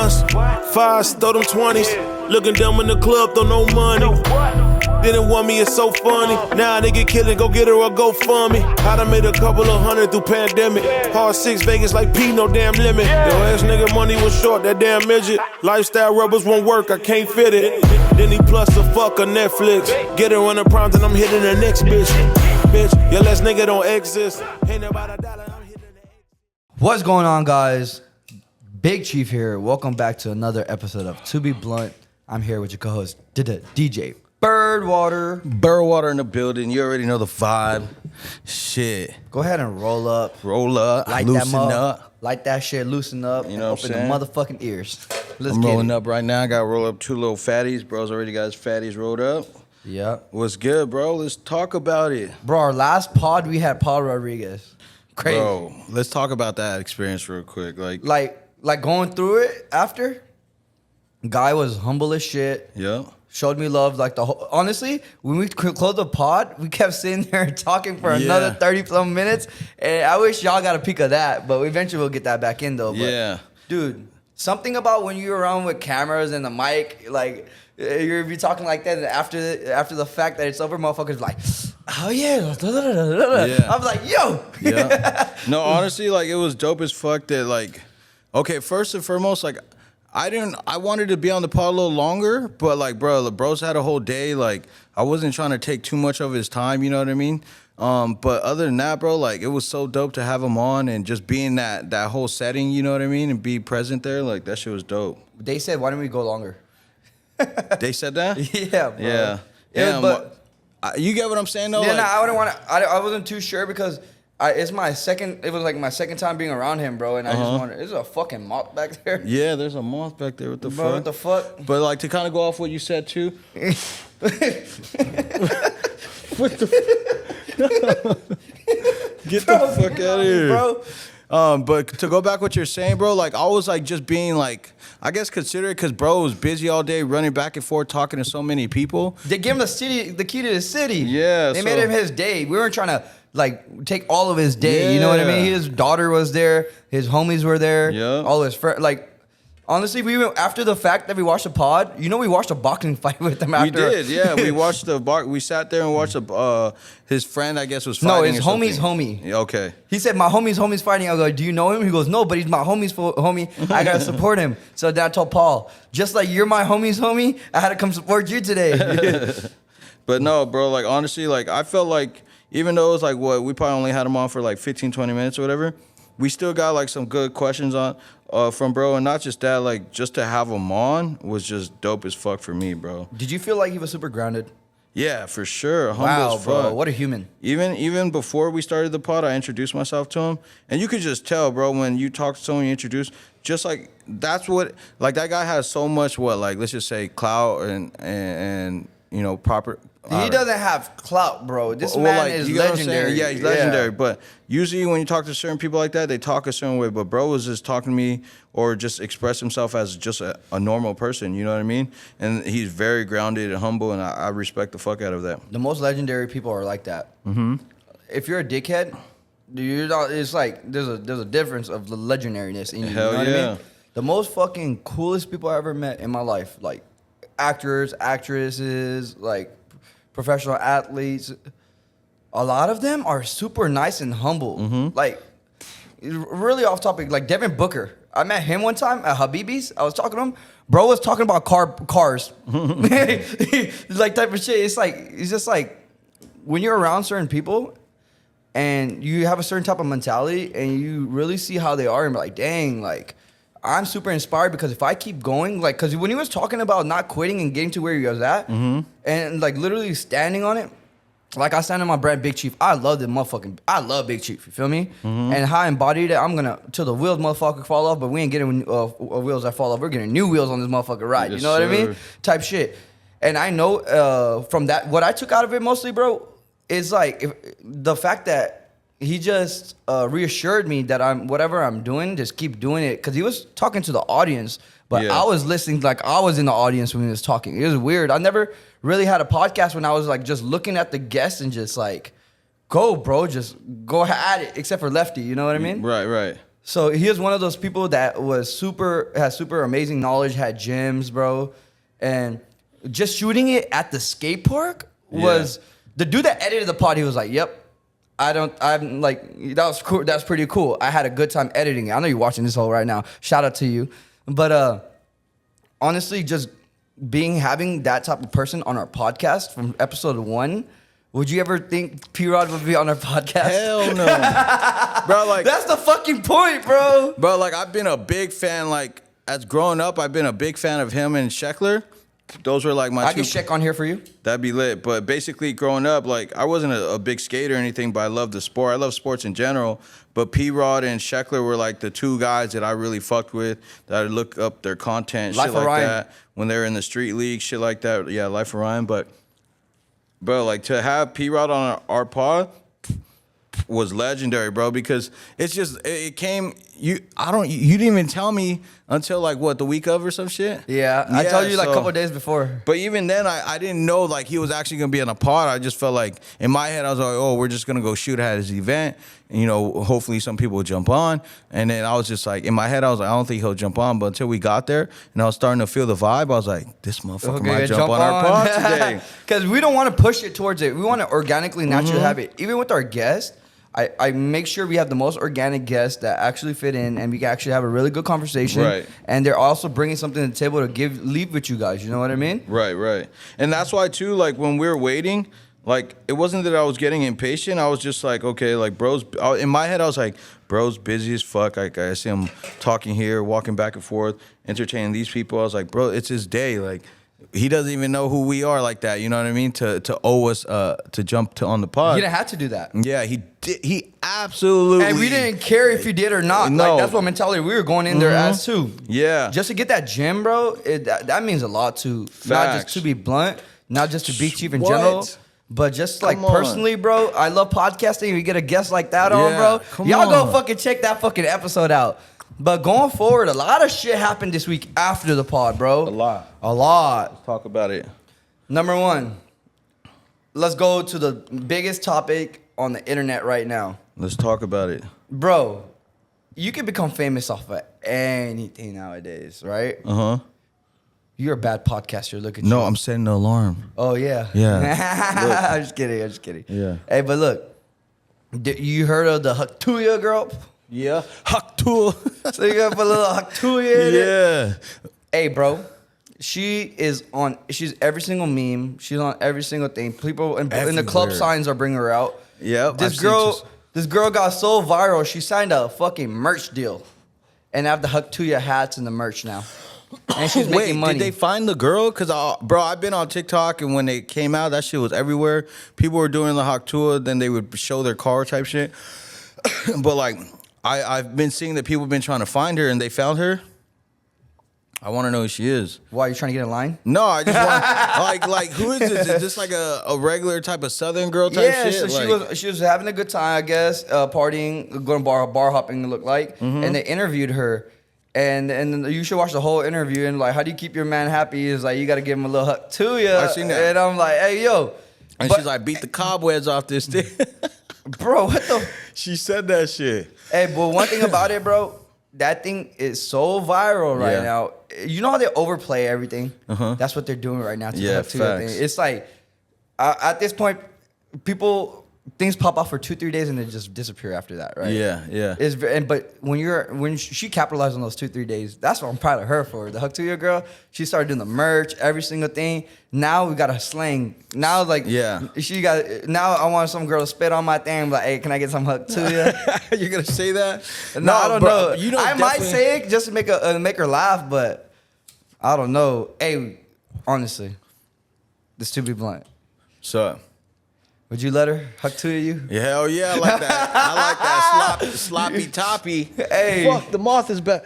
ones. Fives, throw them 20s. Looking dumb in the club, throw no money. Didn't want me, it's so funny. Now they get killed, go get her or go fund me. I done made a couple of hundred through pandemic. Hard 6 Vegas like P, no damn limit. Yo ass nigga money was short, that damn midget. Lifestyle rubbers won't work, I can't fit it. Then he plus the fuck on Netflix. Get her on the primes and I'm hitting the next bitch. Bitch, your last nigga don't exist. Ain't about a dollar, I'm hitting the What's going on, guys? Big Chief here. Welcome back to another episode of To Be Blunt. I'm here with your co-host, DJ Birdwater in the building. You already know the vibe. Shit. Go ahead and roll up. Light loosen up. Light that shit, loosen up. You know what I'm saying? Open the motherfucking ears. I'm rolling up right now. I got to roll up 2 little fatties. Bro's already got his fatties rolled up. Yeah. What's good, bro? Let's talk about it. Bro, our last pod, we had Paul Rodriguez. Crazy. Bro, let's talk about that experience real quick. Like going through it after, guy was humble as shit. Yeah. Showed me love like the whole. Honestly, when we closed the pod, we kept sitting there talking for another 30-some minutes. And I wish y'all got a peek of that, but eventually we'll get that back in though. But, yeah. Dude, something about when you're around with cameras and the mic, like you're be talking like that, and after the fact that it's over, motherfuckers like, oh yeah. Yeah. I'm like, yo. Yeah. No, honestly, like it was dope as fuck that like, okay, first and foremost, like I wanted to be on the pod a little longer, but like, bro, the bros had a whole day. Like, I wasn't trying to take too much of his time, you know what I mean? But other than that, bro, like, it was so dope to have him on and just be in that whole setting, you know what I mean? And be present there. Like, that shit was dope. They said, why don't we go longer? They said that? Yeah, bro. Yeah. Yeah, but you get what I'm saying, though? Yeah, like, no, I wouldn't want to. I wasn't too sure because it was like my second time being around him, bro, and I just wondered, is there a fucking moth back there? Yeah, there's a moth back there. What the fuck? What the fuck? But like to kind of go off what you said too. What the Get the fuck out of here, bro. But to go back what you're saying, bro, like I was like just being like, I guess considerate because bro was busy all day running back and forth talking to so many people. They gave him the key to the city. Yeah, they made him his day. We weren't trying to like take all of his day. You know what I mean? His daughter was there. His homies were there. Yeah. All his friends. Like honestly, we went after the fact that we watched the pod. You know, we watched a boxing fight with him. After. We did, yeah. We watched we sat there and watched his friend, I guess, was fighting. No, his homie's homie. Yeah, okay. He said, my homie's fighting. I go, do you know him? He goes, no, but he's my homie's homie. I got to support him. So then I told Paul, just like you're my homie's homie, I had to come support you today. But no, bro, like honestly, like I felt like even though it was like we probably only had him on for like 15, 20 minutes or whatever, we still got like some good questions on from bro. And not just that, like just to have him on was just dope as fuck for me, bro. Did you feel like he was super grounded? Yeah, for sure. Humble Wow, as fuck. bro, what a human. Even before we started the pod, I introduced myself to him. And you could just tell, bro, when you talk to someone you introduce, just like that's what, like that guy has so much, like let's just say clout and you know, proper. He doesn't have clout, bro. This man like, is you know legendary. Yeah, he's legendary. But usually when you talk to certain people like that, they talk a certain way. But bro was just talking to me or just express himself as just a normal person. You know what I mean? And he's very grounded and humble, and I respect the fuck out of that. The most legendary people are like that. Mm-hmm. If you're a dickhead, you're not, it's like there's a difference of the legendariness in you. Hell you know yeah. what I mean? The most fucking coolest people I ever met in my life, like actors, actresses, like professional athletes, a lot of them are super nice and humble. Mm-hmm. Like, really off topic, like Devin Booker. I met him one time at Habibi's. I was talking to him. Bro was talking about cars. Like type of shit. It's just like when you're around certain people and you have a certain type of mentality and you really see how they are and be like, dang, like, I'm super inspired because if I keep going, like, because when he was talking about not quitting and getting to where he was at, and like literally standing on it, like I stand on my brand Big Chief. I love Big Chief. You feel me? And how I embodied it, I'm gonna till the wheels motherfucker fall off, but we ain't getting wheels that fall off. We're getting new wheels on this motherfucker ride. Yes, you know what I mean? sir. Type shit. And I know from that, what I took out of it mostly, bro, is like the fact that he just reassured me that whatever I'm doing, just keep doing it. Because he was talking to the audience, but I was listening like I was in the audience when he was talking. It was weird. I never really had a podcast when I was like just looking at the guests and just like, go, bro, just go at it, except for Lefty. You know what I mean? Right. So he was one of those people that has super amazing knowledge, had gyms, bro. And just shooting it at the skate park was the dude that edited the pod. He was like, "Yep, I'm like, that was cool. That's pretty cool. I had a good time editing it. I know you're watching this whole right now. Shout out to you." But honestly, just having that type of person on our podcast from episode 1. Would you ever think P-Rod would be on our podcast? Hell no. Bro, like... That's the fucking point, bro. Bro, like, I've been a big fan, like, as growing up, I've been a big fan of him and Sheckler. Those were, like, my I can check on here for you. That'd be lit. But basically, growing up, like, I wasn't a big skater or anything, but I loved the sport. I love sports in general. But P-Rod and Sheckler were, like, the two guys that I really fucked with, that I look up their content, Life shit of like Ryan. that. When they were in the street league, shit like that. Yeah, Life of Ryan. But... Bro, like, to have P-Rod on our pod was legendary, bro, because it's just, it came, you didn't even tell me until, like, what, the week of or some shit? Yeah, I told you, like, a couple of days before. But even then, I didn't know, like, he was actually going to be on a pod. I just felt like, in my head, I was like, oh, we're just going to go shoot at his event. And, you know, hopefully some people will jump on. And then I was just like, in my head, I was like, I don't think he'll jump on. But until we got there and I was starting to feel the vibe, I was like, this motherfucker might jump on our pod today. Because we don't want to push it towards it. We want to organically, naturally have it. Even with our guests, I make sure we have the most organic guests that actually fit in and we can actually have a really good conversation. Right. And they're also bringing something to the table to leave with you guys. You know what I mean? Right. And that's why, too, like, when we were waiting, like, it wasn't that I was getting impatient. I was just like, okay, like, bro's... in my head, I was like, bro's busy as fuck. Like, I see him talking here, walking back and forth, entertaining these people. I was like, bro, it's his day. Like, he doesn't even know who we are like that. You know what I mean? To owe us to jump on the pod. You didn't have to do that. Yeah, he did. He absolutely... And we didn't care if you did or not. No. Like, that's what mentality we were going in there as, too. Yeah. Just to get that gym, bro, that means a lot, too. Not just to be blunt, not just to be chief in general. But just like personally, bro, I love podcasting. We get a guest like that on, bro. Y'all go fucking check that fucking episode out. But going forward, a lot of shit happened this week after the pod, bro. A lot. Let's talk about it. Number 1, let's go to the biggest topic on the internet right now. Let's talk about it. Bro, you can become famous off of anything nowadays, right? Uh-huh. You're a bad podcaster. Look at you. No, I'm setting the alarm. Oh, yeah. Yeah. I'm just kidding. Yeah. Hey, but look, you heard of the Tuah girl? Yeah. Tuah. So you gotta put a little Tuah in it? Yeah. Hey, bro. She's every single meme. She's on every single thing. People in the club signs are bringing her out. Yeah. This girl got so viral, she signed a fucking merch deal. And have the Tuah hats and the merch now. And she's making money. Did they find the girl? Because, bro, I've been on TikTok, and when they came out, that shit was everywhere. People were doing the Tuah, then they would show their car type shit. But, like, I've been seeing that people have been trying to find her, and they found her. I want to know who she is. Why, you trying to get in line? No, I just want, like, who is this? Is this like a regular type of Southern girl type shit? Yeah, so she was having a good time, I guess, partying, going bar hopping, it looked like. Mm-hmm. And they interviewed her. And you should watch the whole interview. And, like, how do you keep your man happy? Is like, you got to give him a little hug to you. I seen that. And I'm like, hey, yo. And she's like, beat the cobwebs off this thing. Bro, what the? She said that shit. Hey, but one thing about it, bro, that thing is so viral right now. You know how they overplay everything? Uh-huh. That's what they're doing right now. To facts. Thing. It's like, at this point, things pop off for 2-3 days and then just disappear after that, right? Yeah. But when she capitalized on those 2-3 days, that's what I'm proud of her for. The Tuah girl, she started doing the merch, every single thing. Now we got a slang. Now now I want some girl to spit on my thing. I'm like, hey, can I get some Tuah? You're gonna say that? No, I don't know. I might say it just to make her laugh, but I don't know. Hey, honestly, this to be blunt. So. Would you let her Tuah you? Yeah, hell yeah, I like that. I like that sloppy toppy. Hey. Fuck, the moth is back.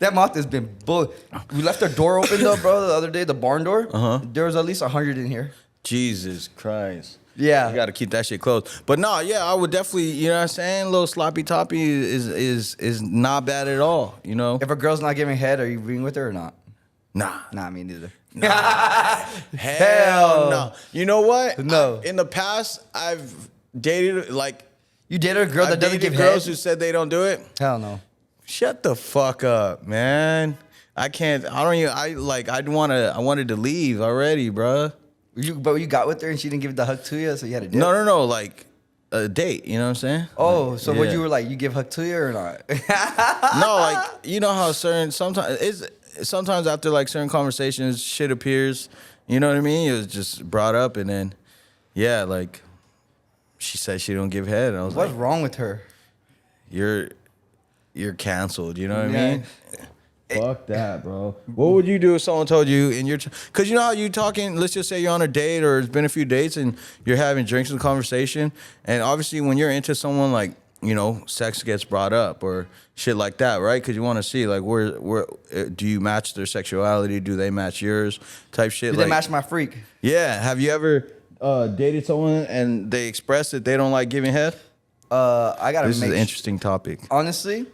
That moth has been bull. We left our door open though, bro, the other day, the barn door. Uh-huh. There was at least 100 in here. Jesus Christ. Yeah. You got to keep that shit closed. But no, yeah, I would definitely, you know what I'm saying? A little sloppy toppy is not bad at all, you know? If a girl's not giving head, are you being with her or not? Nah, me neither. Nah. Hell no. You know what? No. In the past, I've dated, like, You dated a girl that doesn't give girls head? who said they don't do it. Hell no. Shut the fuck up, man. I can't. I don't even. I wanted to leave already, bruh. But you got with her and she didn't give the hug to you, so you had to dip? No. Like a date. You know what I'm saying? Oh, like, so what you were like? You give hug to you or not? No, like you know how sometimes after like certain conversations, shit appears. You know what I mean? It was just brought up, and then yeah, like she said she don't give head. And I was What's like, wrong with her? You're canceled. You know what I Yeah. mean? Fuck that, bro. What would you do if someone told you in your... Because you know how you talking, let's just say you're on a date or it's been a few dates and you're having drinks and conversation. And obviously when you're into someone, like, you know, sex gets brought up or shit like that, right? Because you want to see, like, where do you match their sexuality? Do they match yours? Type shit. Do they match my freak? Yeah. Have you ever dated someone and they express that they don't like giving head? I gotta This is an interesting topic. Honestly,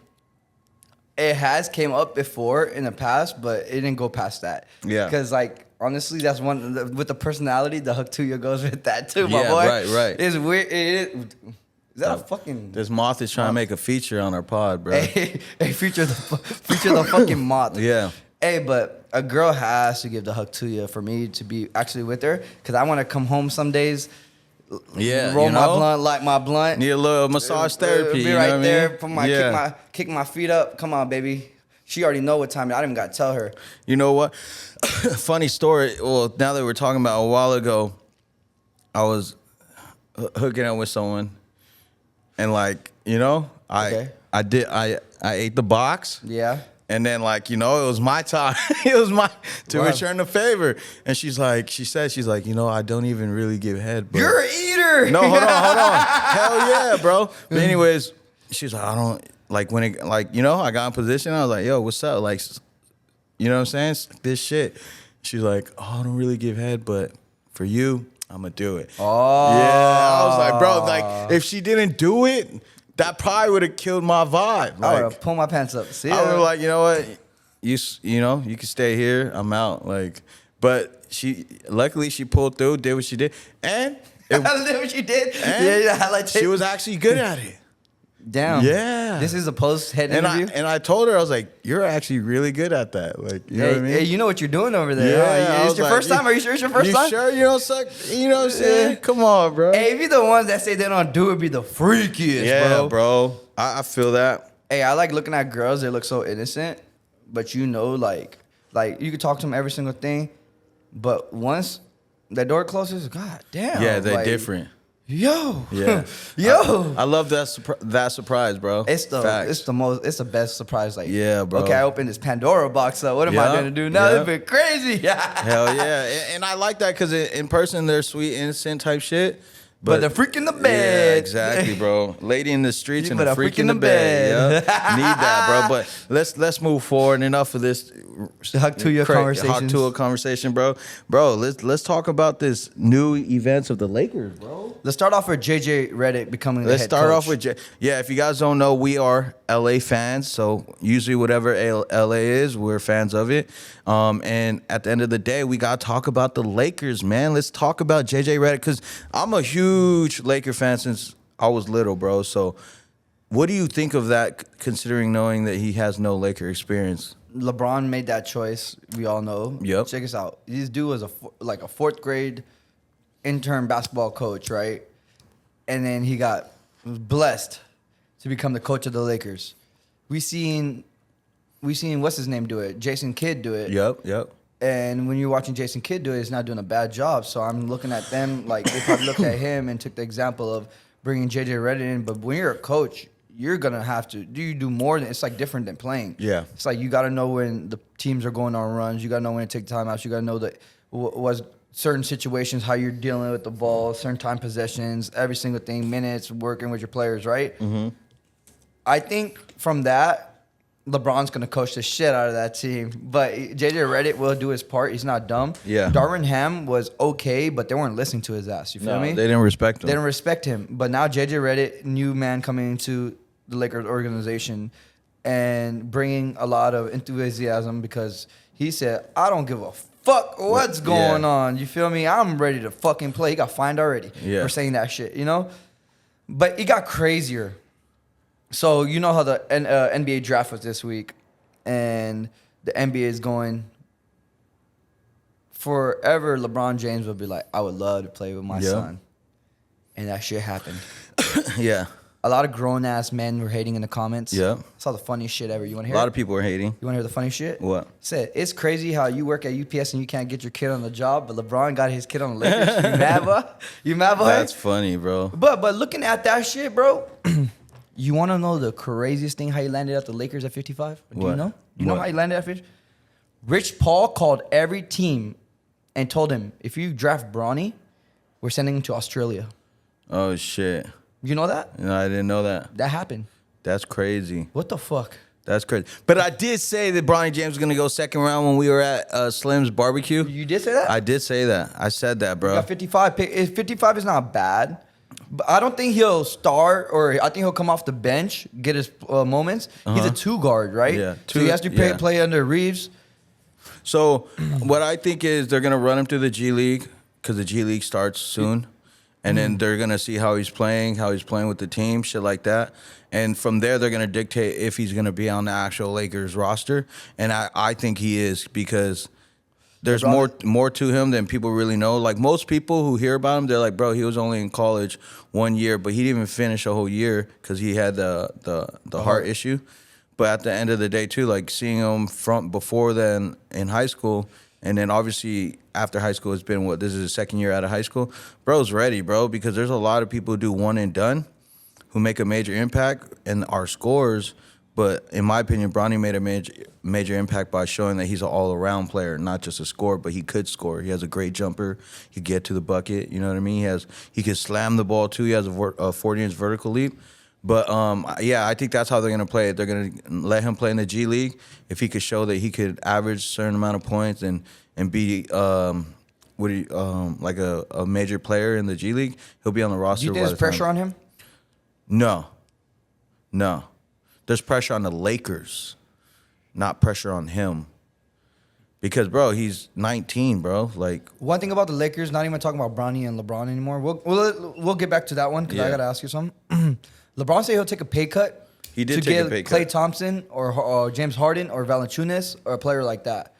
it has came up before in the past, but it didn't go past that. Yeah. Because like honestly, that's one with the personality. The hug to you goes with that too, my Yeah, boy. right. It's weird. Is that a fucking? This moth is trying to make a feature on our pod, bro. Hey, feature the fucking moth. Yeah. Hey, but a girl has to give the hug to you for me to be actually with her. Because I want to come home some days. Yeah, roll you my know? blunt, light my blunt. Need a little massage therapy. Be you know right what there. I mean? Put my kick my feet up. Come on, baby. She already know what time. I didn't even gotta tell her. You know what? Funny story. Well, now that we're talking about a while ago, I was hooking up with someone, and like you know, I ate the box. Yeah. And then, like, you know, it was my time. It was my to Wow. return the favor. And she's like, you know, I don't even really give head. But You're an eater. no, hold on. Hell yeah, bro. But anyways, she's like, I don't like when it like, you know, I got in position. I was like, yo, what's up? Like, you know what I'm saying? This shit. She's like, oh, I don't really give head, but for you, I'm gonna do it. Oh. Yeah. I was like, bro, like if she didn't do it, that probably would have killed my vibe. I would Like, have pulled my pants up. See I ya. was like, you know what? You know, you can stay here. I'm out. Like, but luckily she pulled through, did what she did, and Did what she did. and Yeah, highlight tape. she was actually good at it. Damn. Yeah. This is a post-head And interview. I told her, I was like, you're actually really good at that. Like, you know what I mean? Hey, you know what you're doing over there. Yeah, I It's was your like, first time? Are you sure it's your first time? You sure you don't suck? You know what I'm saying? Yeah. Come on, bro. Hey, be the ones that say they don't do it, be the freakiest, yeah, bro. I feel that. Hey, I like looking at girls. They look so innocent, but you know, like you could talk to them every single thing, but once the door closes, god damn. Yeah, they're like, different. Yo, Yeah. yo. I love that surprise, bro. It's the Facts. it's the best surprise. Like, Yeah, bro. Okay, I opened this Pandora box up. What am I Yeah, gonna do now? yeah. It's been crazy. Hell yeah. And I like that because in person they're sweet, innocent type shit. But the freak in the Yeah, bed. exactly, bro. Lady in the streets You and put the a freak in the bed. Yeah. Need that, bro. But let's move forward. Enough of this Hug to your conversations. Hug to a conversation, bro. Bro, let's talk about this new events of the Lakers, bro. Let's start off with JJ Redick becoming the Let's head start coach. off with if you guys don't know, we are LA fans, so usually whatever LA is, we're fans of it. And at the end of the day, we gotta talk about the Lakers, man. Let's talk about JJ Redick because I'm a huge Laker fan since I was little, bro. So what do you think of that, considering knowing that he has no Laker experience? LeBron made that choice. We all know. Yep. Check us out. This dude was a fourth grade intern basketball coach, right? And then he was blessed to become the coach of the Lakers. We seen what's his name do it? Jason Kidd do it. Yep. And when you're watching Jason Kidd do it, he's not doing a bad job. So I'm looking at them like they probably looked at him and took the example of bringing JJ Redick in. But when you're a coach, you're gonna have to do more than it's like different than playing. Yeah. It's like you gotta know when the teams are going on runs. You gotta know when to take timeouts. You gotta know that was certain situations how you're dealing with the ball, certain time possessions, every single thing, minutes, working with your players, right? Mm-hmm. I think from that, LeBron's going to coach the shit out of that team. But JJ Redick will do his part. He's not dumb. Yeah. Darvin Ham was okay, but they weren't listening to his ass. You feel me? They didn't respect him. They didn't respect him. But now JJ Redick, new man coming into the Lakers organization and bringing a lot of enthusiasm because he said, I don't give a fuck what's going on. You feel me? I'm ready to fucking play. He got fined already for saying that shit, you know? But it got crazier. So you know how the NBA draft was this week, and the NBA is going. Forever, LeBron James will be like, I would love to play with my son. And that shit happened. Yeah. A lot of grown-ass men were hating in the comments. Yeah. I saw the funniest shit ever. You want to hear A lot it? of people are hating. You want to hear the funny shit? What? Said, it's crazy how you work at UPS and you can't get your kid on the job, but LeBron got his kid on the Lakers. You mad, boy? You mad, boy? That's funny, bro. But looking at that shit, bro, you want to know the craziest thing, how he landed at the Lakers at 55? Do What? you know? You know What? how he landed at 50? Rich Paul called every team and told him, if you draft Bronny, we're sending him to Australia. Oh, shit. You know that? No, I didn't know that. That happened. That's crazy. What the fuck? That's crazy. But I did say that Bronny James was going to go second round when we were at Slim's barbecue. You did say that? I did say that. I said that, He bro. got 55. 55 is not bad. But I don't think he'll start, or I think he'll come off the bench, get his moments. He's a 2 guard, right? Yeah, So he has to play under Reeves. So what I think is they're going to run him through the G League because the G League starts soon. And then they're going to see how he's playing with the team, shit like that. And from there, they're going to dictate if he's going to be on the actual Lakers roster. And I think he is because there's more to him than people really know. Like most people who hear about him, they're like, bro, he was only in college 1 year, but he didn't even finish a whole year because he had the heart issue. But at the end of the day, too, like seeing him from before then in high school, and then obviously after high school, it's been this is his second year out of high school. Bro's ready, bro, because there's a lot of people who do one and done who make a major impact and are scorers. But in my opinion, Bronny made a major impact by showing that he's an all-around player, not just a scorer, but he could score. He has a great jumper. He could get to the bucket. You know what I mean? He could slam the ball, too. He has a 40-inch vertical leap. But, yeah, I think that's how they're going to play it. They're going to let him play in the G League. If he could show that he could average a certain amount of points and be like a major player in the G League, he'll be on the roster. Do you think there's pressure on him? No. There's pressure on the Lakers, not pressure on him. Because, bro, he's 19, bro. Like, one thing about the Lakers, not even talking about Bronny and LeBron anymore. We'll get back to that one because I got to ask you something. LeBron said he'll take a pay cut. He did to take get a pay cut. Klay Thompson or James Harden or Valanciunas or a player like that.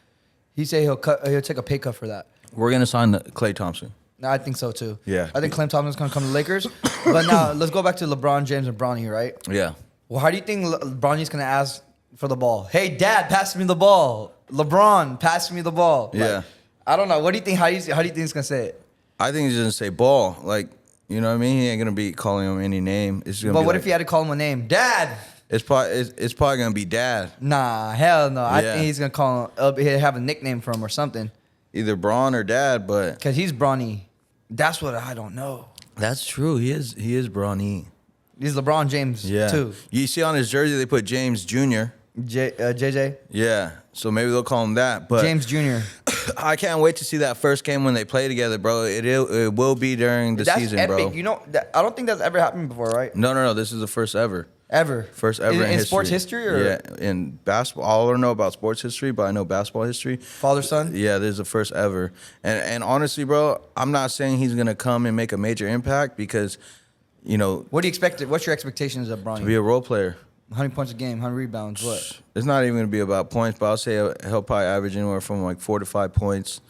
He said he'll take a pay cut for that. we're going to sign Klay Thompson. I think so too. Yeah. I think Klay Thompson's gonna come to the Lakers. But now let's go back to LeBron James and Bronny, right? Yeah. Well, how do you think Bronny's gonna ask for the ball? Hey, Dad, pass me the ball. LeBron, pass me the ball. Like, Yeah. I don't know. What do you think? How do you think he's gonna say it? I think he's going to say ball. Like, you know what I mean? He ain't going to be calling him any name. It's gonna But be what like, if he had to call him a name? Dad. It's probably going to be Dad. Nah, hell no. I Yeah. think he's gonna call him. He'll have a nickname for him or something. Either Braun or Dad, but Cause he's Bronny. That's what I don't know. that's true. He is Bronny. He's LeBron James Yeah. too. You see on his jersey they put James Jr. JJ. Yeah. So maybe they'll call him that. But James Jr. I can't wait to see that first game when they play together, bro. It will be during the That's season, epic. bro. You know, I don't think that's ever happened before, right? No. This is the first ever. Ever. First ever in in sports history, or yeah, in basketball. I don't know about sports history, but I know basketball history. father son? Yeah, this is the first ever. And honestly, bro, I'm not saying he's gonna come and make a major impact because, you know, What do you expect? What's your expectations of Bronny? to be a role player. 100 points a game, 100 rebounds, what? It's not even gonna be about points, but I'll say he'll probably average anywhere from like 4 to 5 points,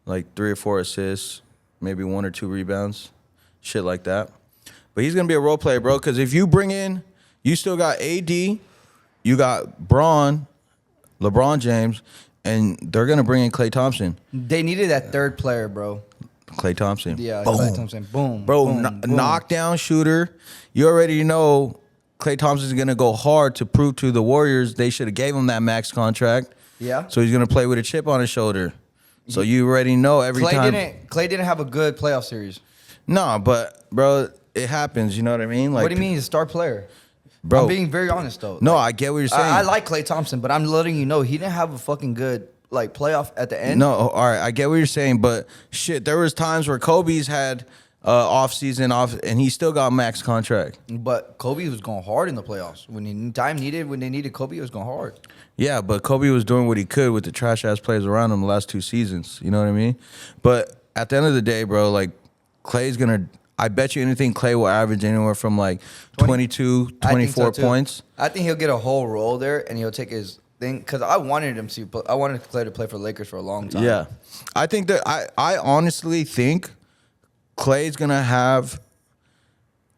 like 3 or 4 assists, maybe 1 or 2 rebounds, shit like that. But he's gonna be a role player, bro. Because if you bring in, you still got AD, you got LeBron James, and they're gonna bring in Klay Thompson. They needed that third player, bro. Klay Thompson, Yeah, boom, Klay Thompson. Boom. bro, boom, boom. knockdown shooter. You already know Klay Thompson's gonna go hard to prove to the Warriors they should have gave him that max contract. Yeah. So he's gonna play with a chip on his shoulder. So you already know every time. Klay didn't have a good playoff series. No, but bro, it happens. You know what I mean? Like, What do you mean he's a star player? bro? I'm being very honest though. No, I get what you're saying. I like Klay Thompson, but I'm letting you know he didn't have a fucking good like playoff at the end. No, all right, I get what you're saying, but shit, there was times where Kobe's had off season, and he still got max contract. But Kobe was going hard in the playoffs. When they needed Kobe, it was going hard. Yeah, but Kobe was doing what he could with the trash ass players around him the last 2 seasons. You know what I mean? But at the end of the day, bro, like Klay's gonna. I bet you anything Clay will average anywhere from like 22, 24 points. I think he'll get a whole role there, and he'll take his thing. Because I wanted Clay to play for the Lakers for a long time. Yeah. I think that I honestly think Clay's going to have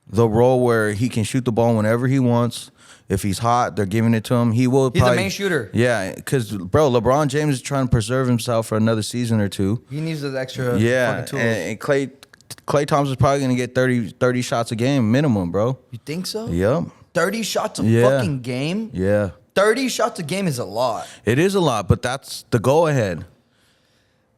the role where he can shoot the ball whenever he wants. If he's hot, they're giving it to him. He's the main shooter. Yeah, because, bro, LeBron James is trying to preserve himself for another season or two. He needs those extra yeah, fucking tools. And Klay Thompson's probably going to get 30 shots a game minimum, bro. You think so? Yep. 30 shots a fucking game? Yeah. 30 shots a game is a lot. It is a lot, but that's the go-ahead.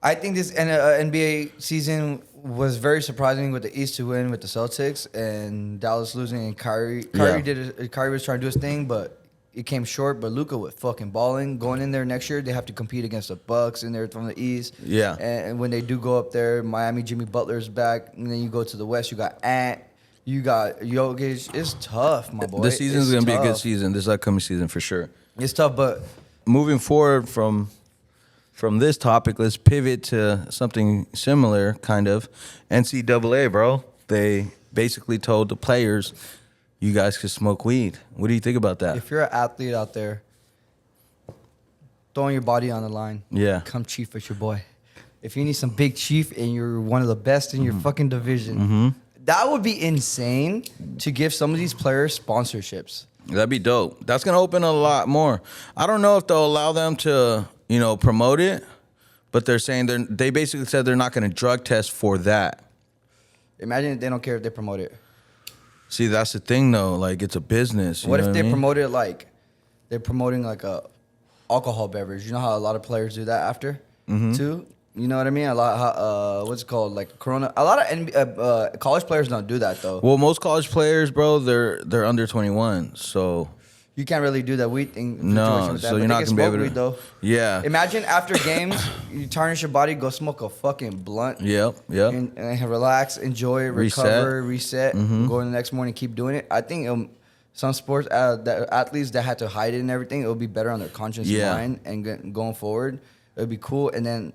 I think this NBA season was very surprising with the East to win with the Celtics and Dallas losing and Kyrie. Kyrie was trying to do his thing, but it came short. But Luka was fucking balling. Going in there next year, they have to compete against the Bucks in there from the East. Yeah. And when they do go up there, Miami, Jimmy Butler's back. And then you go to the West, you got Ant. You got Jokic. It's tough, my boy. The season's going to be a good season, this upcoming season for sure. It's tough, but moving forward from this topic, let's pivot to something similar, kind of. NCAA, bro. They basically told the players, you guys could smoke weed. What do you think about that? if you're an athlete out there, throwing your body on the line, Yeah. come chief with your boy. If you need some big chief and you're one of the best in your fucking division, that would be insane to give some of these players sponsorships. That'd be dope. That's going to open a lot more. I don't know if they'll allow them to, promote it, but they're saying they basically said they're not going to drug test for that. Imagine if they don't care if they promote it. See, that's the thing, though. Like, it's a business. What if they promote it like they're promoting like a alcohol beverage? You know how a lot of players do that after too. You know what I mean? A lot. What's it called? Like Corona. A lot of college players don't do that though. Well, most college players, bro, they're under 21, so You can't really do that weed thing. no. With that, So but you're they not can gonna be smoke able to. weed, though. Yeah. Imagine after games, you tarnish your body, go smoke a fucking blunt. Yep. And relax, enjoy, recover, reset, go in the next morning, keep doing it. I think some sports, that athletes that had to hide it and everything, it would be better on their conscious mind and going forward. It would be cool. And then,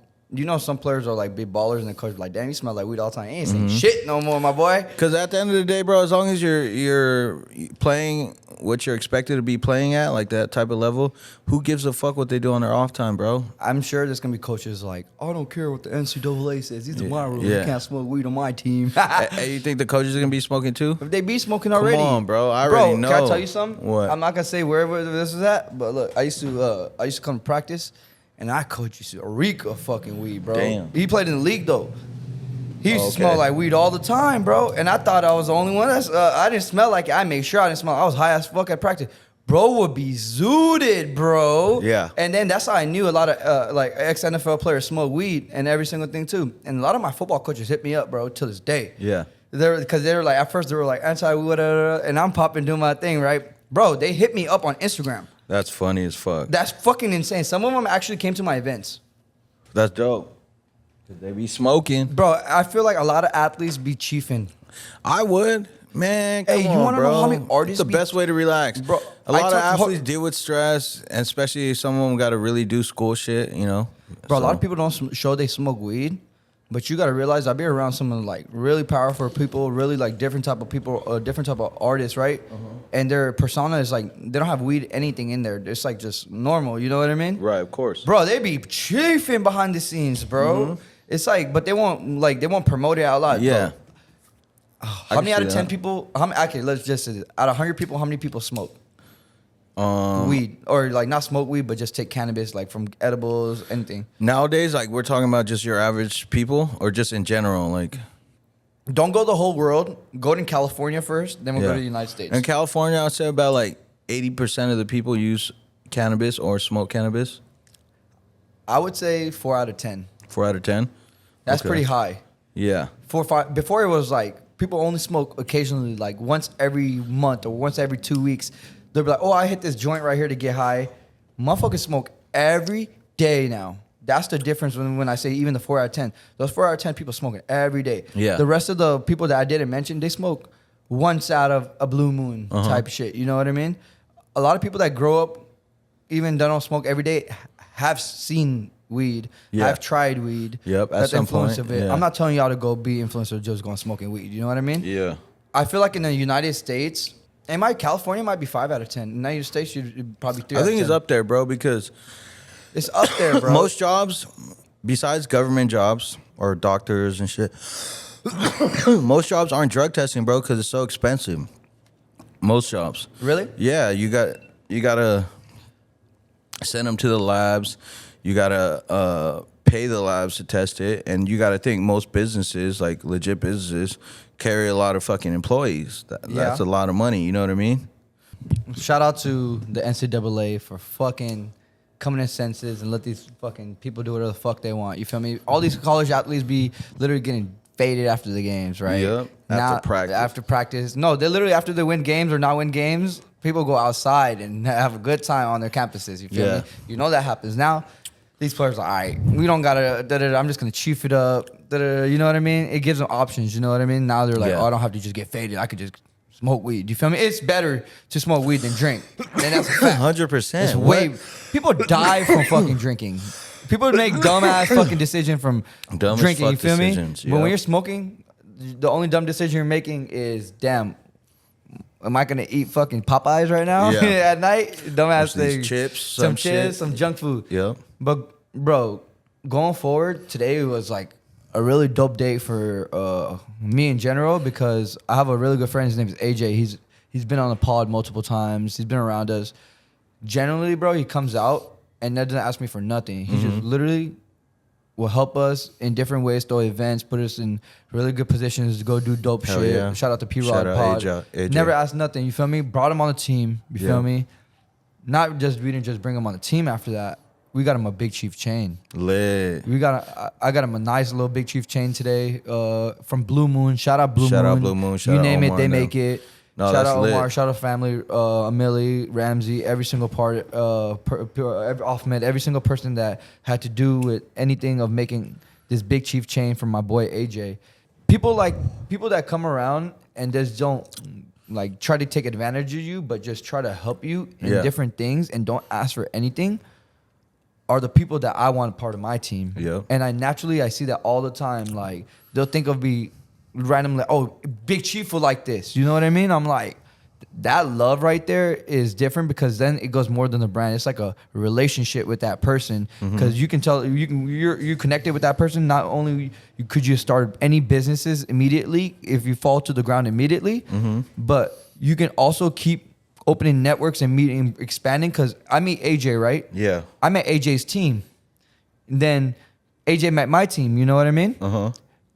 some players are like big ballers and the coach like, damn, you smell like weed all the time. You ain't saying shit no more, my boy. Because at the end of the day, bro, as long as you're playing what you're expected to be playing at, like that type of level, who gives a fuck what they do on their off time, bro? I'm sure there's going to be coaches like, I don't care what the NCAA says. These are my rules. Yeah. You can't smoke weed on my team. Hey, you think the coaches are going to be smoking too? If they be smoking already. Come on, bro. I already know. Can I tell you something? What? I'm not going to say wherever this is at, but look, I used to come to practice, and our coach used to reek of fucking weed, bro. Damn. He played in the league, though. He used to smell like weed all the time, bro. And I thought I was the only one. I didn't smell like it. I made sure I didn't smell. I was high as fuck at practice. Bro would be zooted, bro. Yeah. And then that's how I knew a lot of ex-NFL players smoke weed and every single thing too. And a lot of my football coaches hit me up, bro, till this day. Yeah. Because they were like, at first they were like anti-weed, and I'm popping doing my thing, right? Bro, they hit me up on Instagram. That's funny as fuck. That's fucking insane. Some of them actually came to my events. That's dope. Cause they be smoking. Bro, I feel like a lot of athletes be chiefing. I would. Man, come Hey, you on, wanna bro. know how many artists It's the best way to relax. Bro, a lot of I took- athletes deal with stress, and especially if some of them got to really do school shit, Bro, a lot of people don't show they smoke weed, but you got to realize I be around some of like really powerful people, really like different type of people, different type of artists, right? And their persona is like, they don't have weed, anything in there. It's like just normal, you know what I mean? Right, of course. Bro, they be chiefing behind the scenes, bro. It's like, but they won't promote it out loud. Yeah. Bro. How many out of 10 people? Okay, let's just say this. Out of 100 people, how many people smoke weed, or like not smoke weed, but just take cannabis, like from edibles, anything? Nowadays, like we're talking about just your average people, or just in general, like. Don't go the whole world. Go to California first, then we'll go to the United States. In California, I'd say about like 80% of the people use cannabis or smoke cannabis. I would say 4 out of 10. 4 out of 10. That's Okay. pretty high. Yeah. 4 or 5. Before it was like people only smoke occasionally, like once every month or once every 2 weeks. They'll be like, "Oh, I hit this joint right here to get high." Motherfuckers smoke every day now. That's the difference when I say even the 4 out of 10. Those 4 out of 10 people smoking every day. Yeah. The rest of the people that I didn't mention, they smoke once out of a blue moon type shit. You know what I mean? A lot of people that grow up, even that don't smoke every day, have seen weed. Yeah. I've tried weed. Yep, at Got the some influence point, of it. yeah. I'm not telling y'all to go be influencer just going smoking weed. You know what I mean? Yeah. I feel like in the United States, California might be 5 out of 10. In the United States, you'd probably 3 I out of think 10. it's up there, bro, because It's up there, bro. most jobs, besides government jobs or doctors and shit, most jobs aren't drug testing, bro, because it's so expensive. Most jobs. Really? Yeah, you gotta send them to the labs. You gotta pay the labs to test it, and you gotta think most businesses, like legit businesses, carry a lot of fucking employees. That's a lot of money. You know what I mean? Shout out to the NCAA for fucking coming to senses and let these fucking people do whatever the fuck they want. You feel me? All these college athletes be literally getting faded after the games, right? Yep. After practice. No, they literally after they win games or not win games, people go outside and have a good time on their campuses. You feel Yeah. me? You know that happens. Now, these players are, all right, we don't gotta, I'm just gonna chief it up. You know what I mean? It gives them options, you know what I mean? Now they're like, Yeah. oh, I don't have to just get faded. I could just smoke weed. You feel me? It's better to smoke weed than drink. And that's a fact. 100%. It's way, people die from fucking drinking. People make dumbass fucking decision from Dumb as drinking. You fuck feel me? decisions, But when yeah. you're smoking, the only dumb decision you're making is, damn, am I gonna eat fucking Popeyes right now Yeah. at night? Dumbass Some thing. chips, some some chips, shit. some junk food. Yep. But bro, going forward, today was like a really dope day for me in general because I have a really good friend. His name is AJ. He's been on the pod multiple times. He's been around us. Generally, bro, he comes out and doesn't ask me for nothing. He just literally will help us in different ways, throw events, put us in really good positions to go do dope Hell shit. yeah. Shout out to P-Rod Shout out Pod. AJ. Never asked nothing, you feel me? Brought him on the team, you Yeah. feel me? We didn't just bring him on the team after that. We got him a Big Chief chain. Lit. I got him a nice little Big Chief chain today from Blue Moon. Shout out Blue Moon. Shout out Blue Moon. Shout you out name Omar it, they and them. make it. No, Shout that's out Omar. lit. Shout out family. Amelie, Ramsey, every single part. Ahmed, every single person that had to do with anything of making this Big Chief chain from my boy AJ. People that come around and just don't like try to take advantage of you, but just try to help you in Yeah. different things and don't ask for anything. Are the people that I want part of my team. Yeah. And I see that all the time. Like, they'll think of me randomly, oh, Big Chief will like this. You know what I mean? I'm like, that love right there is different because then it goes more than the brand. It's like a relationship with that person because you can tell you're connected with that person. Not only could you start any businesses immediately if you fall to the ground immediately, but you can also keep opening networks and meeting, expanding. Because I meet AJ, right? Yeah. I met AJ's team. Then AJ met my team. You know what I mean?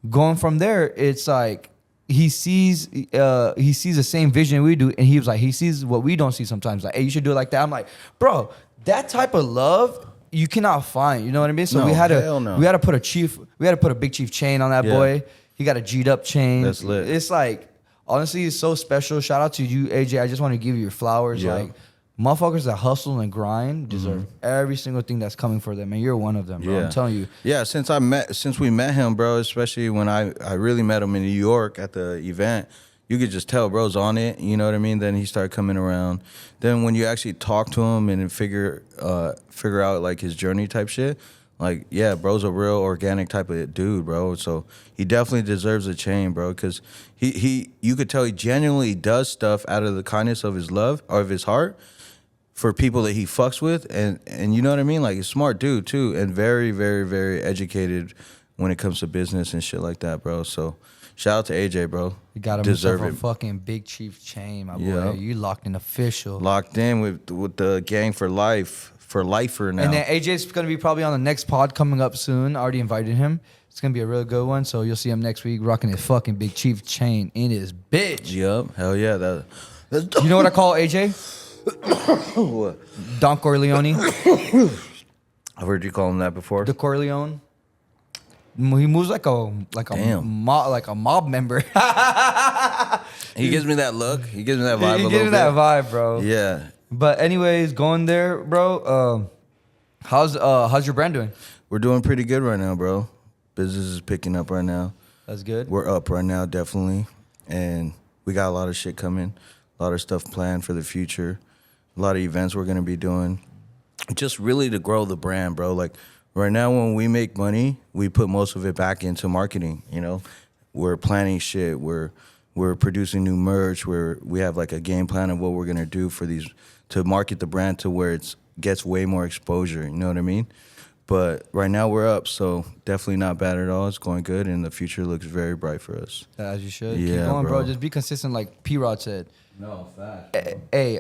Going from there, it's like he sees the same vision we do, and he was like, he sees what we don't see sometimes. Like, hey, you should do it like that. I'm like, bro, that type of love you cannot find. You know what I mean? So No, we had hell no. to put a Big Chief chain on that Yeah. boy. He got a G'd up chain. That's lit. It's like, honestly, it's so special. Shout out to you, AJ. I just want to give you your flowers. Yeah. Like, motherfuckers that hustle and grind deserve every single thing that's coming for them, and you're one of them, bro. I'm telling you. Yeah, since we met him, bro, especially when I really met him in New York at the event, you could just tell bro's on it, you know what I mean? Then he started coming around. Then when you actually talk to him and figure out like his journey type shit, like, yeah, bro's a real organic type of dude, bro. So he definitely deserves a chain, bro, because you could tell he genuinely does stuff out of the kindness of his love or of his heart for people that he fucks with, and you know what I mean? Like, he's a smart dude too, and very, very, very educated when it comes to business and shit like that, bro. So shout out to AJ, bro. You got him Deserve himself a it. fucking Big Chief chain, my boy. Yeah. You locked in official. Locked in with the gang for life, for lifer now. And then AJ's gonna be probably on the next pod coming up soon. I already invited him. It's gonna be a really good one. So you'll see him next week rocking his fucking Big Chief chain in his bitch. Yup, hell yeah. That's You know what I call AJ? what? Don Corleone. I've heard you call him that before. The Corleone. He moves like a Damn. mob member. He gives me that look. He gives me that vibe. He a gives me little that bit. vibe, bro. Yeah. But anyways, going there, bro. How's your brand doing? We're doing pretty good right now, bro. Business is picking up right now. That's good. We're up right now, definitely. And we got a lot of shit coming. A lot of stuff planned for the future. A lot of events we're going to be doing. Just really to grow the brand, bro. Like, right now when we make money, we put most of it back into marketing. You know, we're planning shit. We're producing new merch. We have like a game plan of what we're gonna do for these to market the brand to where it gets way more exposure. You know what I mean? But right now we're up, so definitely not bad at all. It's going good, and the future looks very bright for us. As you should. Yeah, Keep going, bro. bro. Just be consistent, like P-Rod said. No, facts. Hey,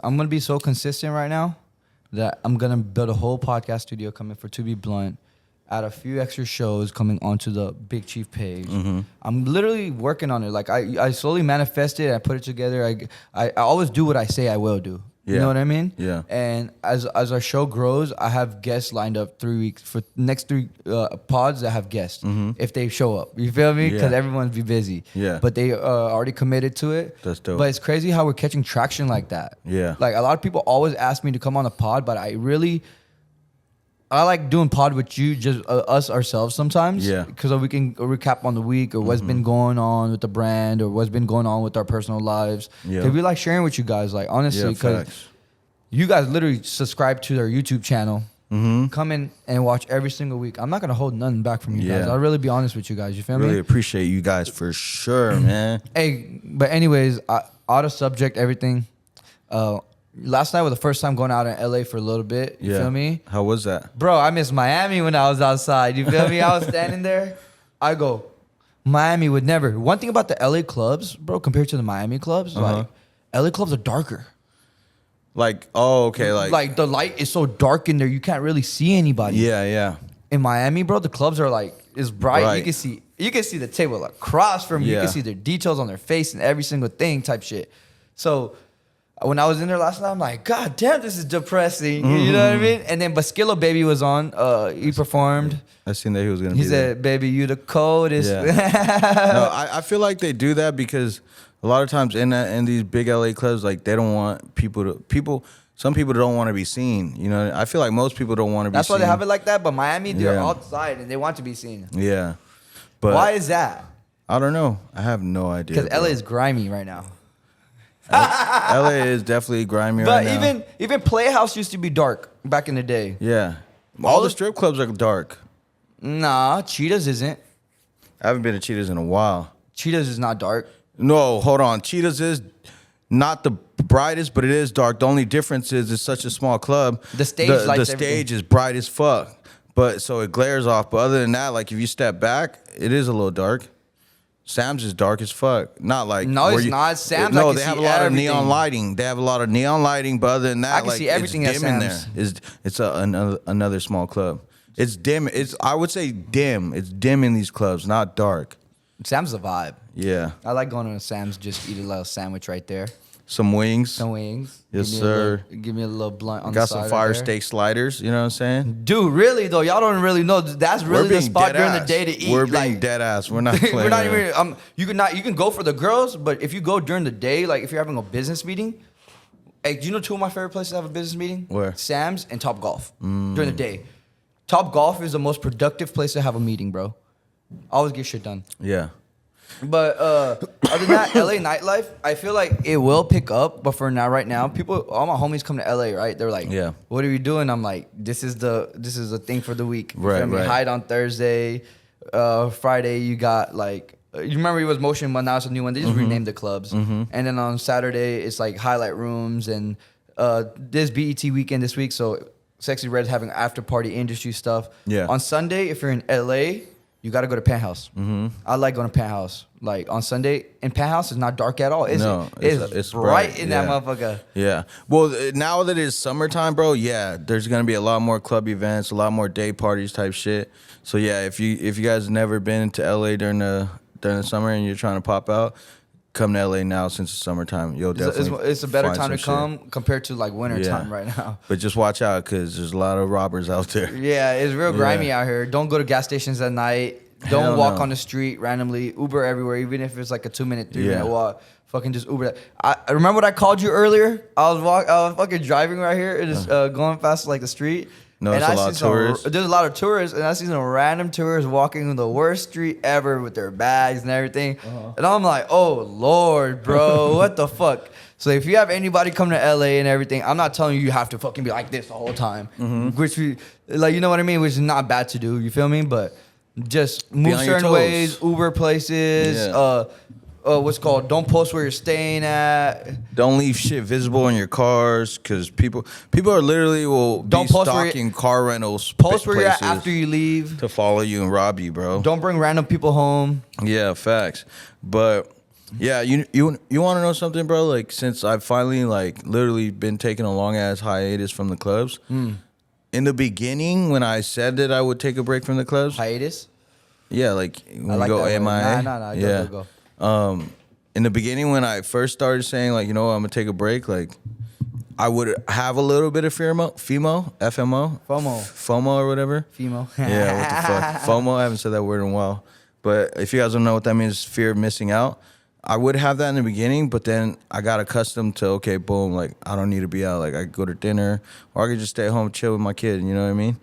I'm gonna be so consistent right now that I'm gonna build a whole podcast studio coming for To Be Blunt. Add a few extra shows coming onto the Big Chief page. Mm-hmm. I'm literally working on it. Like I slowly manifest it. I put it together. I always do what I say I will do. You Yeah. know what I mean? Yeah. And as our show grows, I have guests lined up 3 weeks for next 3 pods that have guests if they show up. You feel me? Because Mm-hmm. Yeah. everyone's be busy. Yeah. But they already committed to it. That's dope. But it's crazy how we're catching traction like that. Yeah. Like a lot of people always ask me to come on a pod, but I like doing pod with you, just us ourselves sometimes. Yeah. Because we can recap on the week or what's been going on with the brand or what's been going on with our personal lives. Yeah. Because we like sharing with you guys, like honestly, Yeah, because facts. you guys literally subscribe to their YouTube channel. Mm-hmm. Come in and watch every single week. I'm not gonna hold nothing back from you guys. Yeah. I'll really be honest with you guys. You feel Really me? appreciate you guys for sure, man. Hey, but anyways, out of subject, everything. Last night was the first time going out in LA for a little bit. You feel me? How was that? Bro, I missed Miami when I was outside. You feel me? I was standing there. I go, Miami would never. One thing about the LA clubs, bro, compared to the Miami clubs, like LA clubs are darker. Like, oh, okay, Like the light is so dark in there, you can't really see anybody. yeah. In Miami, bro, the clubs are like it's bright. Right. You can see the table across from you. You Yeah. can see their details on their face and every single thing type shit. So when I was in there last night, I'm like, God damn, this is depressing. You know what I mean? And then Baskillo Baby was on. He performed. I seen that he was gonna He be there. said, "Baby, you the coldest." Yeah. No, I feel like they do that because a lot of times in these big LA clubs, like they don't want some people don't want to be seen. You know, I feel like most people don't want to be That's seen. why they have it like that. But Miami, they're Yeah. outside and they want to be seen. Yeah. But Why is that? I don't know. I have no idea. Because bro. LA is grimy right now. LA is definitely grimy But right now. even Playhouse used to be dark back in the day. Yeah. All the strip clubs are dark. Nah, Cheetahs isn't. I haven't been to Cheetahs in a while. Cheetahs is not dark. No, hold on. Cheetahs is not the brightest, but it is dark. The only difference is it's such a small club. The stage the lights stage everything. is bright as fuck. But so it glares off. But other than that, like if you step back, it is a little dark. Sam's is dark as fuck. Not like No, where it's you- not. Sam's, No, I can they have see a lot everything. of neon lighting. They have a lot of neon lighting. But other than that, I can like, see everything at it's dim in there. Sam's. It's another small club. It's dim. I would say dim. It's dim in these clubs, not dark. Sam's a vibe. Yeah. I like going to Sam's, just eat a little sandwich right there. Some wings. Some wings. Yes, Give me sir. Give me a little blunt on the Got side. some right fire there. steak sliders. You know what I'm saying? Dude, really though, y'all don't really know. That's really the spot during the ass. day to eat. We're being like, dead ass. We're not playing. we're not there. even. You can go for the girls, but if you go during the day, like if you're having a business meeting, hey, do you know two of my favorite places to have a business meeting? Where? Sam's and Top Golf during the day. Top Golf is the most productive place to have a meeting, bro. Always get shit done. Yeah. But other than that, LA nightlife, I feel like it will pick up. But for now, right now, all my homies come to LA, right? They're like, Yeah. what are we doing? I'm like, this is the thing for the week. You Right, feel me? right. Hide on Thursday. Friday, you got like, you remember it was Motion, but now it's a new one. They just renamed the clubs. And then on Saturday, it's like highlight rooms and this BET weekend this week. So Sexy Red's having after party industry stuff. Yeah. On Sunday, if you're in LA, you got to go to Penthouse. I like going to Penthouse. Like on Sunday, and Penthouse is not dark at all, is No, it? It's bright in that yeah. motherfucker. Yeah. Well, now that it's summertime, bro, yeah, there's gonna be a lot more club events, a lot more day parties type shit. So yeah, if you guys never been to LA during the summer and you're trying to pop out, come to LA now since it's summertime. You'll definitely It's a better find time to some shit. come compared to like winter Yeah. time right now. But just watch out because there's a lot of robbers out there. Yeah, it's real grimy Yeah. out here. Don't go to gas stations at night. Hell Don't walk no. on the street randomly. Uber everywhere, even if it's like a 2-minute, 3-minute Yeah. walk. Fucking just Uber. I remember what I called you earlier. I was fucking driving right here and just going past like the street. No, and it's a I lot see of some- tourists. There's a lot of tourists, and I see some random tourists walking the worst street ever with their bags and everything. And I'm like, oh Lord, bro, what the fuck? So if you have anybody come to LA and everything, I'm not telling you have to fucking be like this the whole time. Which you know what I mean? Which is not bad to do. You feel me? But just move certain ways, Uber places, what's called, don't post where you're staying at. Don't leave shit visible in your cars, because people are literally don't be stalking car rentals. Post where you're at after you leave to follow you and rob you, bro. Don't bring random people home. Yeah, facts. But yeah, you want to know something, bro? Like, since I've finally literally been taking a long ass hiatus from the clubs. In the beginning, when I said that I would take a break from the clubs, hiatus. Yeah, like when I like we go that MIA. Nah. Yeah. Go. In the beginning, when I first started saying I'm gonna take a break, I would have a little bit of FOMO, or whatever. FOMO. Yeah, what the fuck, FOMO. I haven't said that word in a while, but if you guys don't know what that means, fear of missing out. I would have that in the beginning, but then I got accustomed to, okay, boom, I don't need to be out. I could go to dinner, or I could just stay home, chill with my kid. You know what I mean?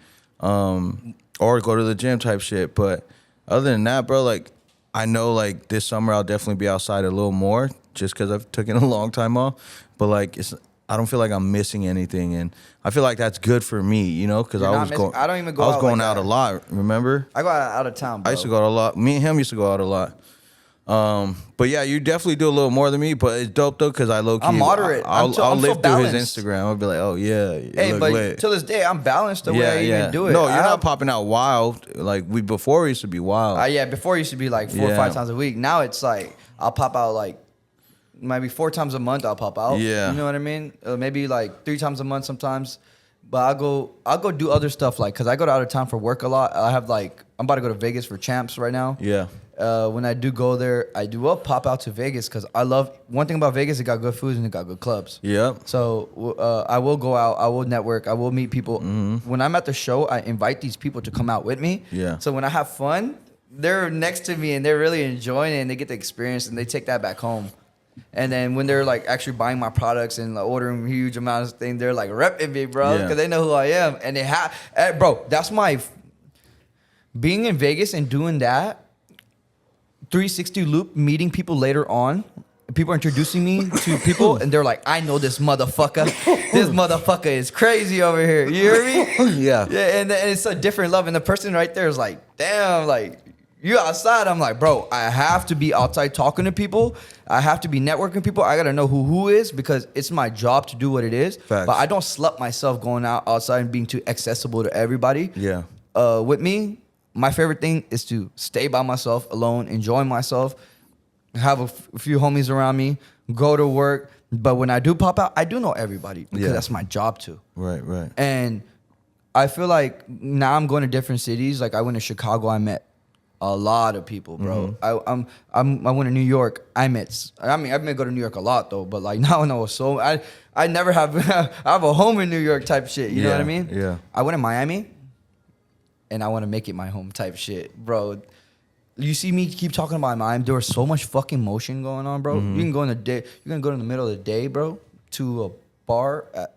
Or go to the gym type shit. But other than that, bro, I know this summer I'll definitely be outside a little more, just because I've taken a long time off. But I don't feel like I'm missing anything, and I feel like that's good for me, because I was going out a lot. Remember? I go out of town, bro. I used to go out a lot. Me and him used to go out a lot. But yeah, you definitely do a little more than me, but it's dope though, because I low-key, I'm moderate. I'll live through his balanced. Instagram. I'll be like, oh yeah, hey, but lit. Till this day, I'm balanced the way I even do it. No, you're not popping out wild before. We used to be wild. Yeah, before it used to be 4 or 5 times a week. Now it's I'll pop out maybe 4 times a month. I'll pop out. Yeah, you know what I mean? Maybe 3 times a month sometimes. But I'll go do other stuff because I go out of town for work a lot. I have I'm about to go to Vegas for champs right now. Yeah. When I do go there, I do pop out to Vegas because I love, one thing about Vegas, it got good food and it got good clubs. Yeah. So I will go out, I will network, I will meet people. When I'm at the show, I invite these people to come out with me. Yeah. So when I have fun, they're next to me and they're really enjoying it and they get the experience and they take that back home. And then when they're actually buying my products and ordering huge amounts of things, they're repping me, bro, because they know who I am. And they have, bro, that's being in Vegas and doing that 360 loop, meeting people later on. People are introducing me to people, and they're like, I know this motherfucker. This motherfucker is crazy over here. You hear me? Yeah. Yeah, and it's a different love. And the person right there is damn, you outside. I'm like, bro, I have to be outside talking to people. I have to be networking people. I got to know who is, because it's my job to do what it is. Facts. But I don't slut myself going outside and being too accessible to everybody. Yeah. With me, my favorite thing is to stay by myself, alone, enjoy myself, have a few homies around me, go to work. But when I do pop out, I do know everybody because that's my job too. Right. And I feel like now I'm going to different cities. I went to Chicago, I met a lot of people, bro. I went to New York, I've been go to New York a lot though, but now I know so I never have I have a home in New York type shit. You know what I mean? Yeah. I went to Miami. And I want to make it my home type shit, bro. You see me keep talking about Miami. There was so much fucking motion going on, bro. You can go in the day. You're gonna go in the middle of the day, bro, to a bar at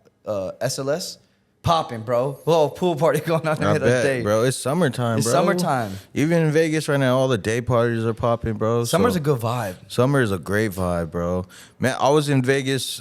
SLS, popping, bro. Little pool party going on in the middle of the day, bro. It's summertime, It's bro. summertime. Even in Vegas right now, all the day parties are popping, bro. Summer's a good vibe. Summer is a great vibe, bro. Man, I was in Vegas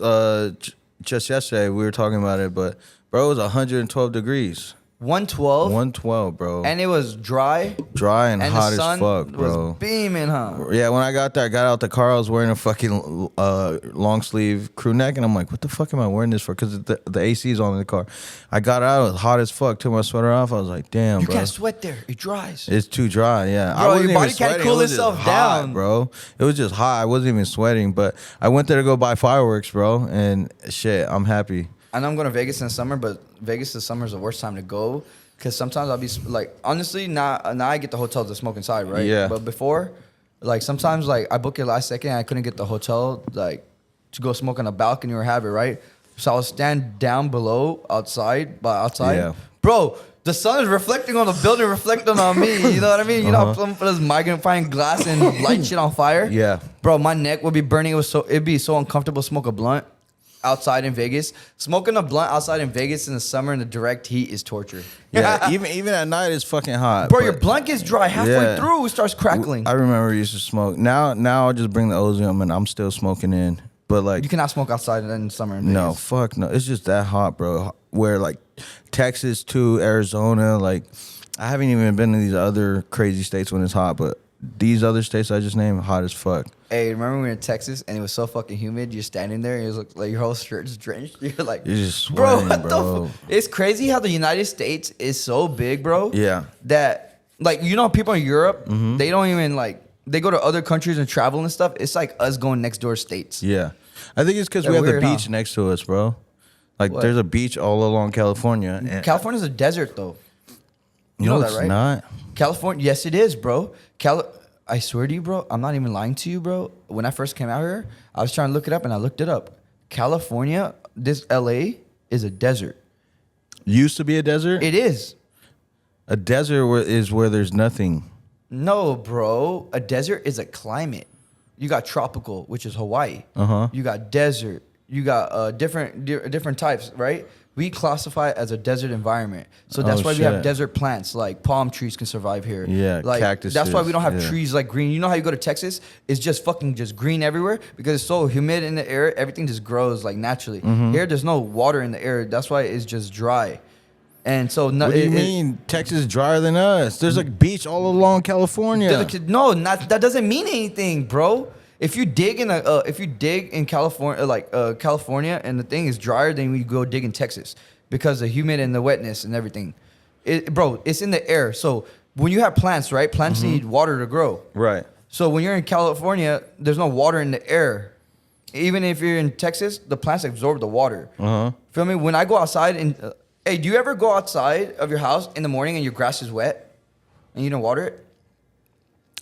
just yesterday. We were talking about it, but bro, it was 112 degrees. 112. 112, bro. And it was dry. Dry and hot the sun as fuck, bro. was beaming, huh? Yeah, when I got out the car, I was wearing a fucking long sleeve crew neck, and I'm like, what the fuck am I wearing this for? Because the AC is on in the car. I got out, it was hot as fuck, took my sweater off. I was like, damn, You bro. can't sweat there. It dries. It's too dry, yeah. Bro, I wasn't your body even can't sweating. cool It was just itself hot, down. bro. It was just hot. I wasn't even sweating, but I went there to go buy fireworks, bro, and shit, I'm happy. I know I'm going to Vegas in summer, but Vegas in summer is the worst time to go. Because sometimes I'll be honestly, now I get the hotel to smoke inside, right? Yeah. But before, sometimes I book it last second and I couldn't get the hotel to go smoke on a balcony or have it, right? So I'll stand down below outside. Yeah. Bro, the sun is reflecting on the building, reflecting on me. You know what I mean? You know, I'm for this magnifying glass and light shit on fire. Yeah. Bro, my neck would be burning. It'd be so uncomfortable to smoke a blunt outside in Vegas. Smoking a blunt outside in Vegas in the summer in the direct heat is torture. Yeah, even at night it's fucking hot. Bro, your blunt gets dry halfway through. It starts crackling. I remember I used to smoke. Now I'll just bring the ozone and I'm still smoking in. But like, You cannot smoke outside in summer. In no, Vegas. fuck no. It's just that hot, bro. Where like Texas to Arizona, like I haven't even been to these other crazy states when it's hot, but these other states I just named, hot as fuck. Hey, remember when we were in Texas and it was so fucking humid? You're standing there and it was like your whole shirt is drenched. You're like, You're just sweating, what bro. the It's crazy how the United States is so big, bro. Yeah. That, like, you know, people in Europe, Mm-hmm. they don't even, like, they go to other countries and travel and stuff. It's like us going next door states. Yeah. I think it's because They're we have weird, the huh? beach next to us, bro. Like What? there's a beach all along California. And California's a desert, though. You no, know that, it's right? not. California, yes, it is, bro. I swear to you, bro, I'm not even lying to you, bro. When I first came out here, I was trying to look it up, and I looked it up. California, this LA, is a desert. Used to be a desert. It is. A desert is where there's nothing. No, bro. A desert is a climate. You got tropical, which is Hawaii. Uh-huh. You got desert. You got different types, right? We classify it as a desert environment. So that's Oh, why we have shit. desert plants, like palm trees can survive here. Yeah, like, cactuses, That's why we don't have yeah. trees like green. You know how you go to Texas? It's just fucking just green everywhere because it's so humid in the air. Everything just grows like naturally. Mm-hmm. Here, there's no water in the air. That's why it's just dry. And so What do you mean? Texas is drier than us. There's a beach all along California. No, that doesn't mean anything, bro. If you dig in California, California, and the thing is drier than we go dig in Texas because the humid and the wetness and everything, bro, it's in the air. So when you have plants, right? Plants need water to grow. Right. So when you're in California, there's no water in the air. Even if you're in Texas, the plants absorb the water. Uh-huh. Feel me? When I go outside and hey, do you ever go outside of your house in the morning and your grass is wet and you don't water it?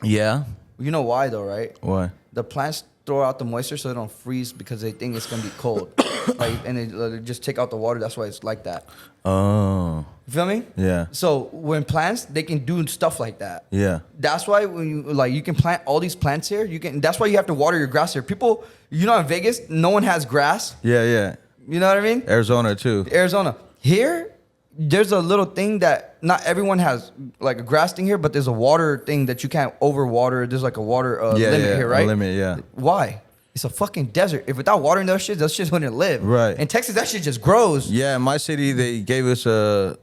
Yeah. You know why though, right? Why? The plants throw out the moisture so they don't freeze because they think it's gonna be cold, and they just take out the water. That's why it's like that. Oh. You feel me? Yeah. So when plants, they can do stuff like that. Yeah. That's why when you can plant all these plants here. That's why you have to water your grass here. People, you know, in Vegas, no one has grass. Yeah. Yeah. You know what I mean? Arizona too. Arizona. Here, there's a little thing that not everyone has, like a grass thing here, but there's a water thing that you can't overwater. There's like a water limit here, right? A limit. Yeah. Why? It's a fucking desert. If without watering those shits wouldn't live. Right. In Texas, that shit just grows. Yeah. In my city, they gave us a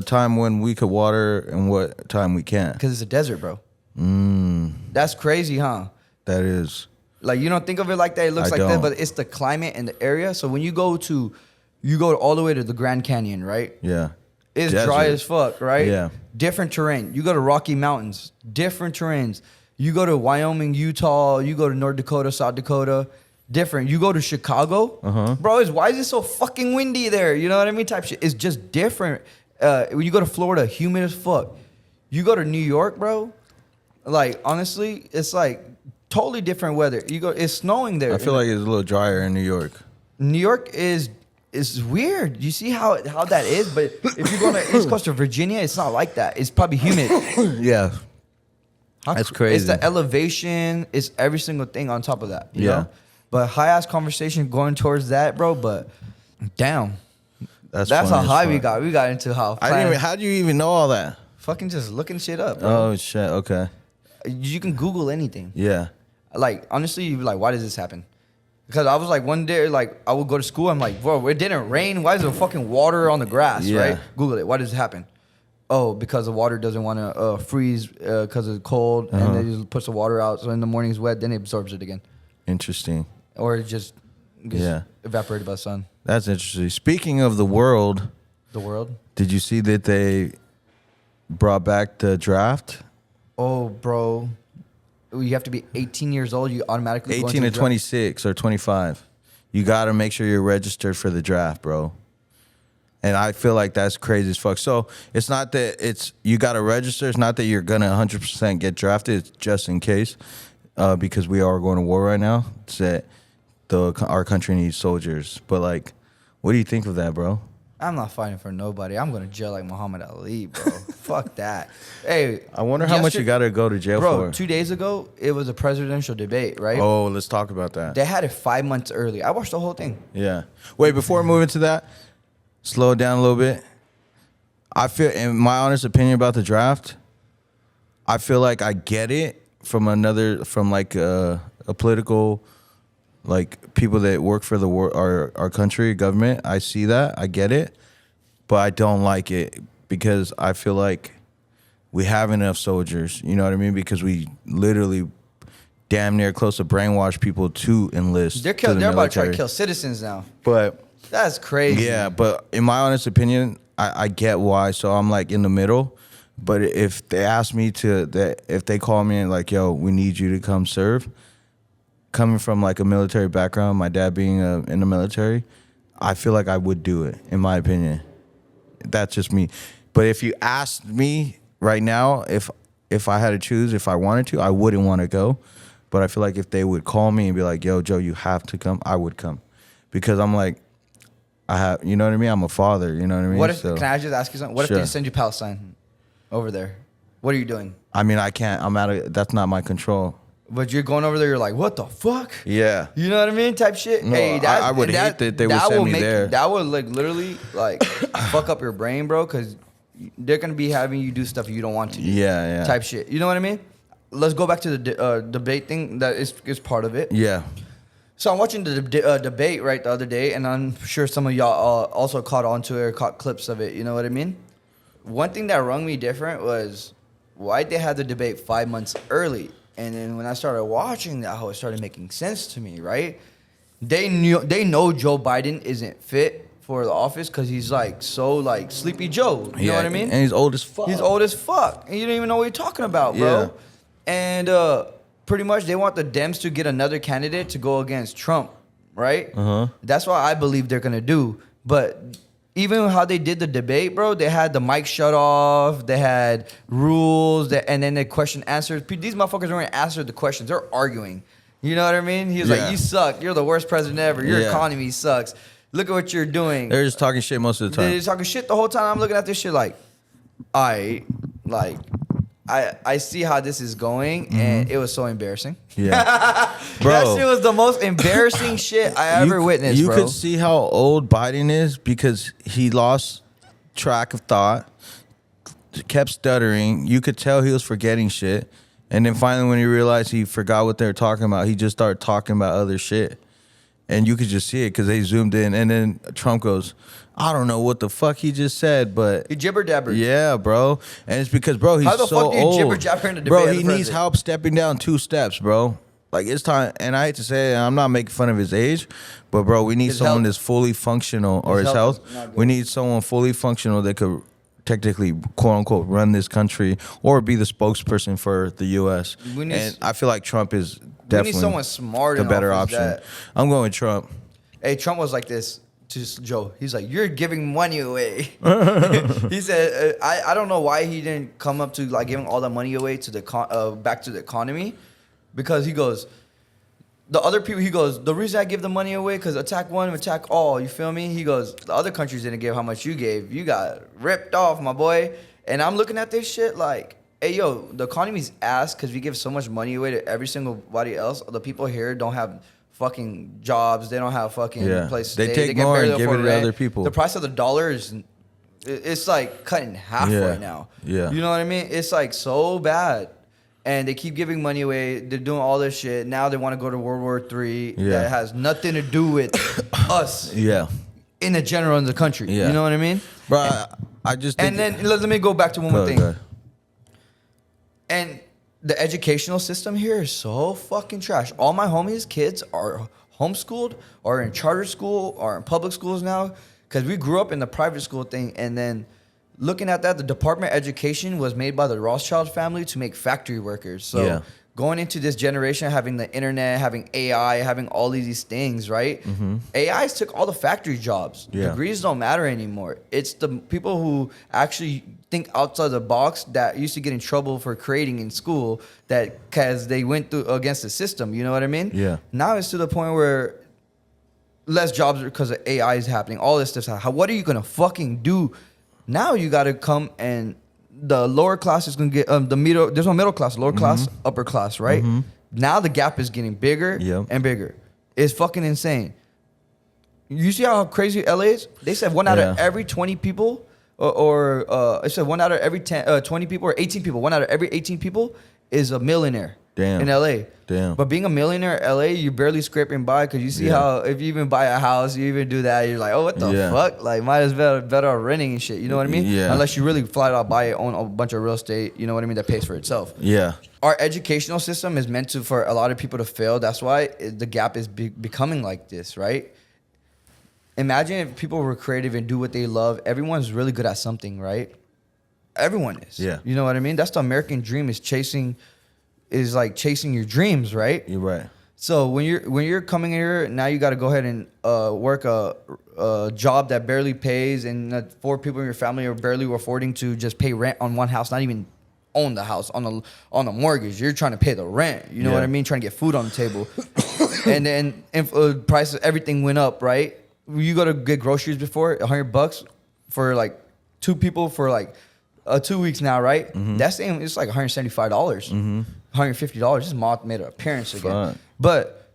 time when we could water and what time we can't. Because it's a desert, bro. Mm, That's crazy, huh? that is. Like, you don't think of it like that. It looks I like that, don't. but it's the climate and the area. So when you go all the way to the Grand Canyon, right? Yeah. It's Desert. dry as fuck, right? Yeah. Different terrain. You go to Rocky Mountains, different terrains. You go to Wyoming, Utah. You go to North Dakota, South Dakota, different. You go to Chicago, bro. Why is it so fucking windy there? You know what I mean? Type shit. It's just different. When you go to Florida, humid as fuck. You go to New York, bro. Like, honestly, it's like totally different weather. It's snowing there. I feel like it's a little drier in New York. New York is weird. You see how that is, but if you go on the East Coast of Virginia, it's not like that. It's probably humid. Yeah. That's crazy. It's the elevation. It's every single thing on top of that. You Yeah. know? But high ass conversation going towards that, bro. But damn, that's funny how as high we fuck. got. We got into how How do you even know all that? fucking just looking shit up. Bro. Oh shit. Okay. You can Google anything. Yeah. Like, honestly, you'd be like, why does this happen? Because I was like, one day, like, I would go to school. I'm like, bro, it didn't rain. Why is there fucking water on the grass, Yeah. right? Google it. Why does it happen? Oh, because the water doesn't want to freeze because it's cold, and it just puts the water out. So in the morning it's wet, then it absorbs it again. Interesting. Or it just gets Yeah. evaporated by the sun. That's interesting. Speaking of the world, The world? did you see that they brought back the draft? Oh, bro. You have to be 18 years old. You automatically go 18 into to the draft. 26 or 25. You got to make sure you're registered for the draft, bro. And I feel like that's crazy as fuck. So it's not that you got to register. It's not that you're going to 100% get drafted. It's just in case because we are going to war right now. It's that our country needs soldiers. But, like, what do you think of that, bro? I'm not fighting for nobody. I'm going to jail like Muhammad Ali, bro. Fuck that. Hey. I wonder how much you got to go to jail bro, for. 2 days ago, it was a presidential debate, right? Oh, let's talk about that. They had it 5 months early. I watched the whole thing. Yeah. Wait, before we move into that, slow it down a little bit. I feel, in my honest opinion about the draft, I feel like I get it from like a political like people that work for our country government. I see that, I get it, but I don't like it because I feel like we have enough soldiers. You know what I mean? Because we literally damn near close to brainwash people to enlist. They're about to try to kill citizens now. But that's crazy. yeah, but in my honest opinion, I get why. So I'm like in the middle. But if they ask me if they call me and like, yo, we need you to come serve, coming from like a military background, my dad being in the military, I feel like I would do it, in my opinion. That's just me. But if you asked me right now, if I had to choose, if I wanted to, I wouldn't want to go. But I feel like if they would call me and be like, yo, Joe, you have to come, I would come. Because I'm like, you know what I mean? I'm a father, you know what I mean? What if, can I just ask you something? What Sure. if they send you Palestine over there? What are you doing? I mean, I can't, that's not my control. But you're going over there, you're like, what the fuck? Yeah. You know what I mean? Type shit. No, Hey, I would hate that they would send me there. That would like literally like fuck up your brain, bro, because they're going to be having you do stuff you don't want to do. Yeah. Type shit. You know what I mean? Let's go back to the debate thing that is part of it. Yeah. So I'm watching the debate right the other day, and I'm sure some of y'all also caught onto it or caught clips of it. You know what I mean? One thing that rung me different was why they had the debate 5 months early. And then when I started watching that, how it started making sense to me, right? They know Joe Biden isn't fit for the office because he's like so like Sleepy Joe. You know what I mean? And he's old as fuck. He's old as fuck, and you don't even know what you're talking about, bro. Yeah. And pretty much they want the Dems to get another candidate to go against Trump, right? That's what I believe they're gonna do. But even how they did the debate, bro, they had the mic shut off, they had rules, and then the question answers. These motherfuckers weren't answering the questions; they're arguing. You know what I mean? He was like, "You suck. You're the worst president ever. Your economy sucks. Look at what you're doing." They're just talking shit most of the time. They're just talking shit the whole time. I'm looking at this shit like, I see how this is going, and it was so embarrassing. Yeah. Bro. That shit was the most embarrassing shit I ever witnessed, you bro. could see how old Biden is because he lost track of thought, kept stuttering. You could tell he was forgetting shit. And then finally when he realized he forgot what they were talking about, he just started talking about other shit. And you could just see it because they zoomed in. And then Trump goes, I don't know what the fuck he just said, but He jibber jabber. yeah, bro. And it's because, bro, he's How the so fuck do you old. jibber jabber in a debate bro, as he the needs president? help stepping down 2 steps, bro. Like, it's time. And I hate to say it, I'm not making fun of his age, but, bro, we need His someone health. that's fully functional, or His his health health. is not good. We need someone fully functional that could technically, quote unquote, run this country or be the spokesperson for the U.S. And I feel like Trump is definitely someone smart the in better office option. that- I'm going with Trump. Hey, Trump was like this to Joe. He's like, "You're giving money away." He said, "I don't know why he didn't come up to like giving all the money away to the back to the economy, because he goes, the other people, he goes, the reason I give the money away because attack one, attack all. You feel me? He goes, the other countries didn't give how much you gave. You got ripped off, my boy." And I'm looking at this shit like, hey, yo, the economy's ass because we give so much money away to every single body else. The people here don't have fucking jobs. They don't have fucking places to They stay. take can more barely and give it afford to rent. other people. The price of the dollar is, it's like cut in half right now. Yeah. You know what I mean? It's like so bad. And they keep giving money away. They're doing all this shit. Now they want to go to World War III. Yeah. That has nothing to do with us Yeah. in the general in the country. Yeah. You know what I mean? Bro, I just think... And then let me go back to one more thing. Go ahead. And the educational system here is so fucking trash. All my homies' kids are homeschooled or in charter school or in public schools now because we grew up in the private school thing. And then looking at that, the Department of Education was made by the Rothschild family to make factory workers. So going into this generation, having the internet, having AI, having all these things, right? AIs took all the factory jobs. Yeah. Degrees don't matter anymore. It's the people who actually think outside the box that used to get in trouble for creating in school that because they went through against the system. You know what I mean? Yeah. Now it's to the point where less jobs because of AI is happening. All this stuff's happening. What are you gonna fucking do? Now you got to come and the lower class is gonna get the middle. There's no middle class, lower class, upper class, right? Now the gap is getting bigger and bigger. It's fucking insane. You see how crazy LA is? They said one out of every 20 people, or it said one out of every 20 people or 18 people. One out of every 18 people is a millionaire. in LA. Damn. But being a millionaire in LA, you're barely scraping by because you see how if you even buy a house, you even do that, you're like, oh, what the fuck? Like, might as well better off renting and shit. You know what I mean? Yeah. Unless you really flat out buy it, own a bunch of real estate. You know what I mean? That pays for itself. Yeah. Our educational system is meant to for a lot of people to fail. That's why the gap is becoming like this, right? Imagine if people were creative and do what they love. Everyone's really good at something, right? Everyone is. Yeah. You know what I mean? That's the American dream is like chasing your dreams, right? You're right. So when you're coming here, now you got to go ahead and work a job that barely pays, and 4 people in your family are barely affording to just pay rent on one house, not even own the house on a mortgage. You're trying to pay the rent. You know what I mean? Trying to get food on the table. And then prices, everything went up, right? You go to get groceries before, $100 for like 2 people for like 2 weeks now, right? Mm-hmm. That's it's like $175, $150. This moth made an appearance again. Fuck. But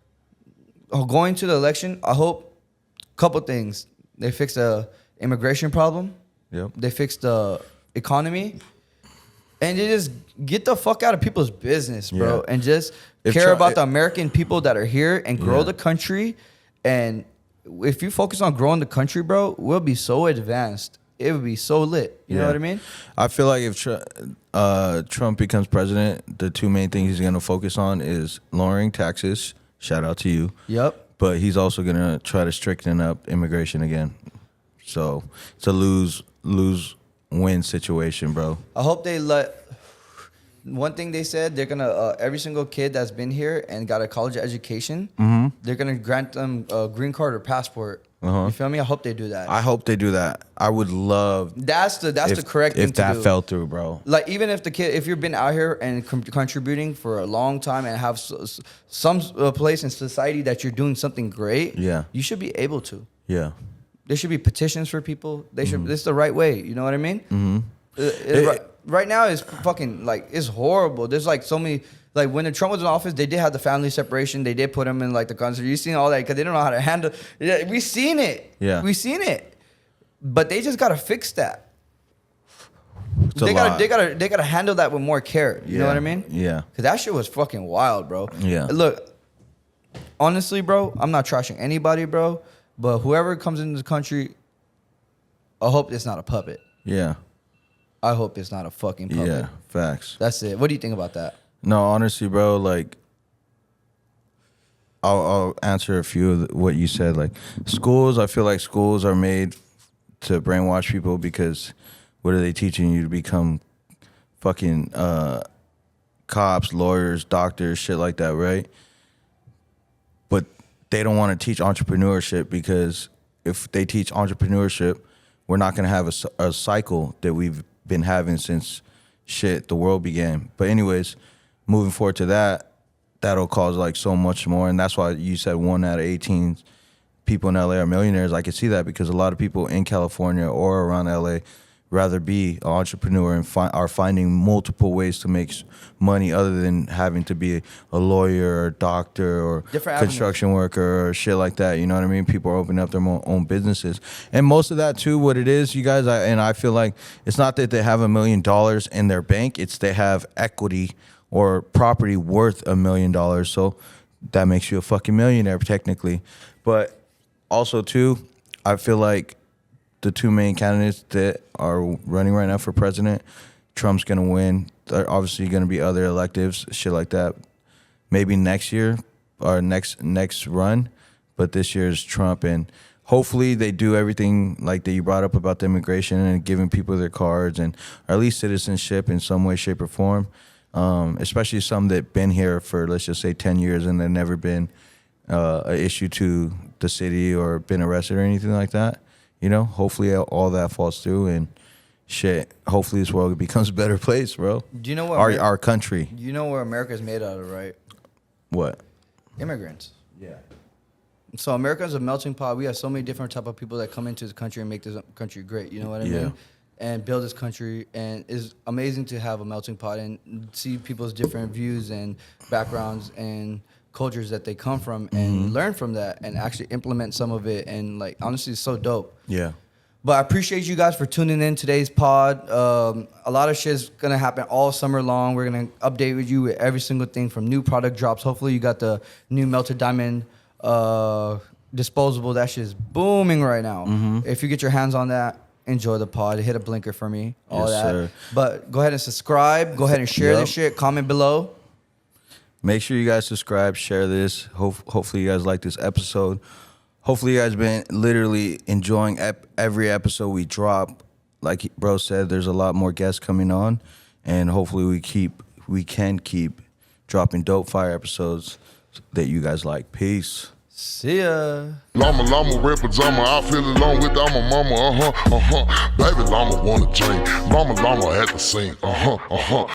going to the election, I hope a couple things. They fix the immigration problem. Yep. They fix the economy. And they just get the fuck out of people's business, bro. Yeah. And just care about the American people that are here and grow the country. And if you focus on growing the country, bro, we'll be so advanced. It would be so lit. You know what I mean? I feel like if Trump becomes president, the 2 main things he's going to focus on is lowering taxes. Shout out to you. Yep. But he's also going to try to strengthen up immigration again. So it's a lose-win situation, bro. I hope they let... One thing they said, they're going to... every single kid that's been here and got a college education, they're going to grant them a green card or passport. You feel me? I hope they do that. I hope they do that. I would love... That's the correct thing to do. If that fell through, bro. Like, even if if you've been out here and contributing for a long time and have some place in society that you're doing something great, you should be able to. Yeah. There should be petitions for people. They should. This is the right way. You know what I mean? Right now it's fucking like it's horrible. There's like so many. Like when Trump was in office, they did have the family separation. They did put him in like the country. You seen all that because they don't know how to handle. Yeah, we seen it. Yeah, we seen it. But they just gotta fix that. They gotta handle that with more care. You know what I mean? Yeah. Cause that shit was fucking wild, bro. Yeah. Look, honestly, bro, I'm not trashing anybody, bro. But whoever comes into the country, I hope it's not a puppet. Yeah. I hope it's not a fucking puppet. Yeah. Facts. That's it. What do you think about that? No, honestly, bro, like, I'll answer a few of what you said. Like, schools, I feel like schools are made to brainwash people because what are they teaching you to become fucking cops, lawyers, doctors, shit like that, right? But they don't want to teach entrepreneurship because if they teach entrepreneurship, we're not going to have a cycle that we've been having since the world began. But anyways, moving forward to that'll cause like so much more. And that's why you said 1 out of 18 people in LA are millionaires. I can see that because a lot of people in California or around LA rather be an entrepreneur and are finding multiple ways to make money other than having to be a lawyer or a doctor or construction worker or shit like that. You know what I mean? People are opening up their own businesses. And most of that too, what it is, you guys, I feel like it's not that they have $1 million in their bank. It's they have equity or property worth $1 million. So that makes you a fucking millionaire technically. But also too, I feel like the 2 main candidates that are running right now for president, Trump's going to win. There are obviously going to be other electives, shit like that. Maybe next year or next run, but this year is Trump. And hopefully they do everything like that you brought up about the immigration and giving people their cards and or at least citizenship in some way, shape, or form. Especially some that been here for, let's just say, 10 years and they've never been an issue to the city or been arrested or anything like that. You know, hopefully all that falls through and shit. Hopefully this world becomes a better place, bro. Do you know what our country? You know where America's made out of, right? What? Immigrants. Yeah. So America's a melting pot. We have so many different type of people that come into this country and make this country great. You know what I mean? And build this country. And it's amazing to have a melting pot and see people's different views and backgrounds and cultures that they come from and learn from that and actually implement some of it. And like, honestly, it's so dope. Yeah. But I appreciate you guys for tuning in today's pod. A lot of shit's gonna happen all summer long. We're gonna update with you with every single thing from new product drops. Hopefully you got the new melted diamond disposable. That shit's booming right now. If you get your hands on that, enjoy the pod. Hit a blinker for me. All Yes, that. sir. But go ahead and subscribe. Go ahead and share this shit. Comment below. Make sure you guys subscribe, share this. Hopefully you guys like this episode. Hopefully you guys been literally enjoying every episode we drop. Like bro said, there's a lot more guests coming on, and hopefully we can keep dropping dope fire episodes that you guys like. Peace. See ya. Llama, red pajama, I feel alone with my mama, Baby llama wanna drink, mama at the sink,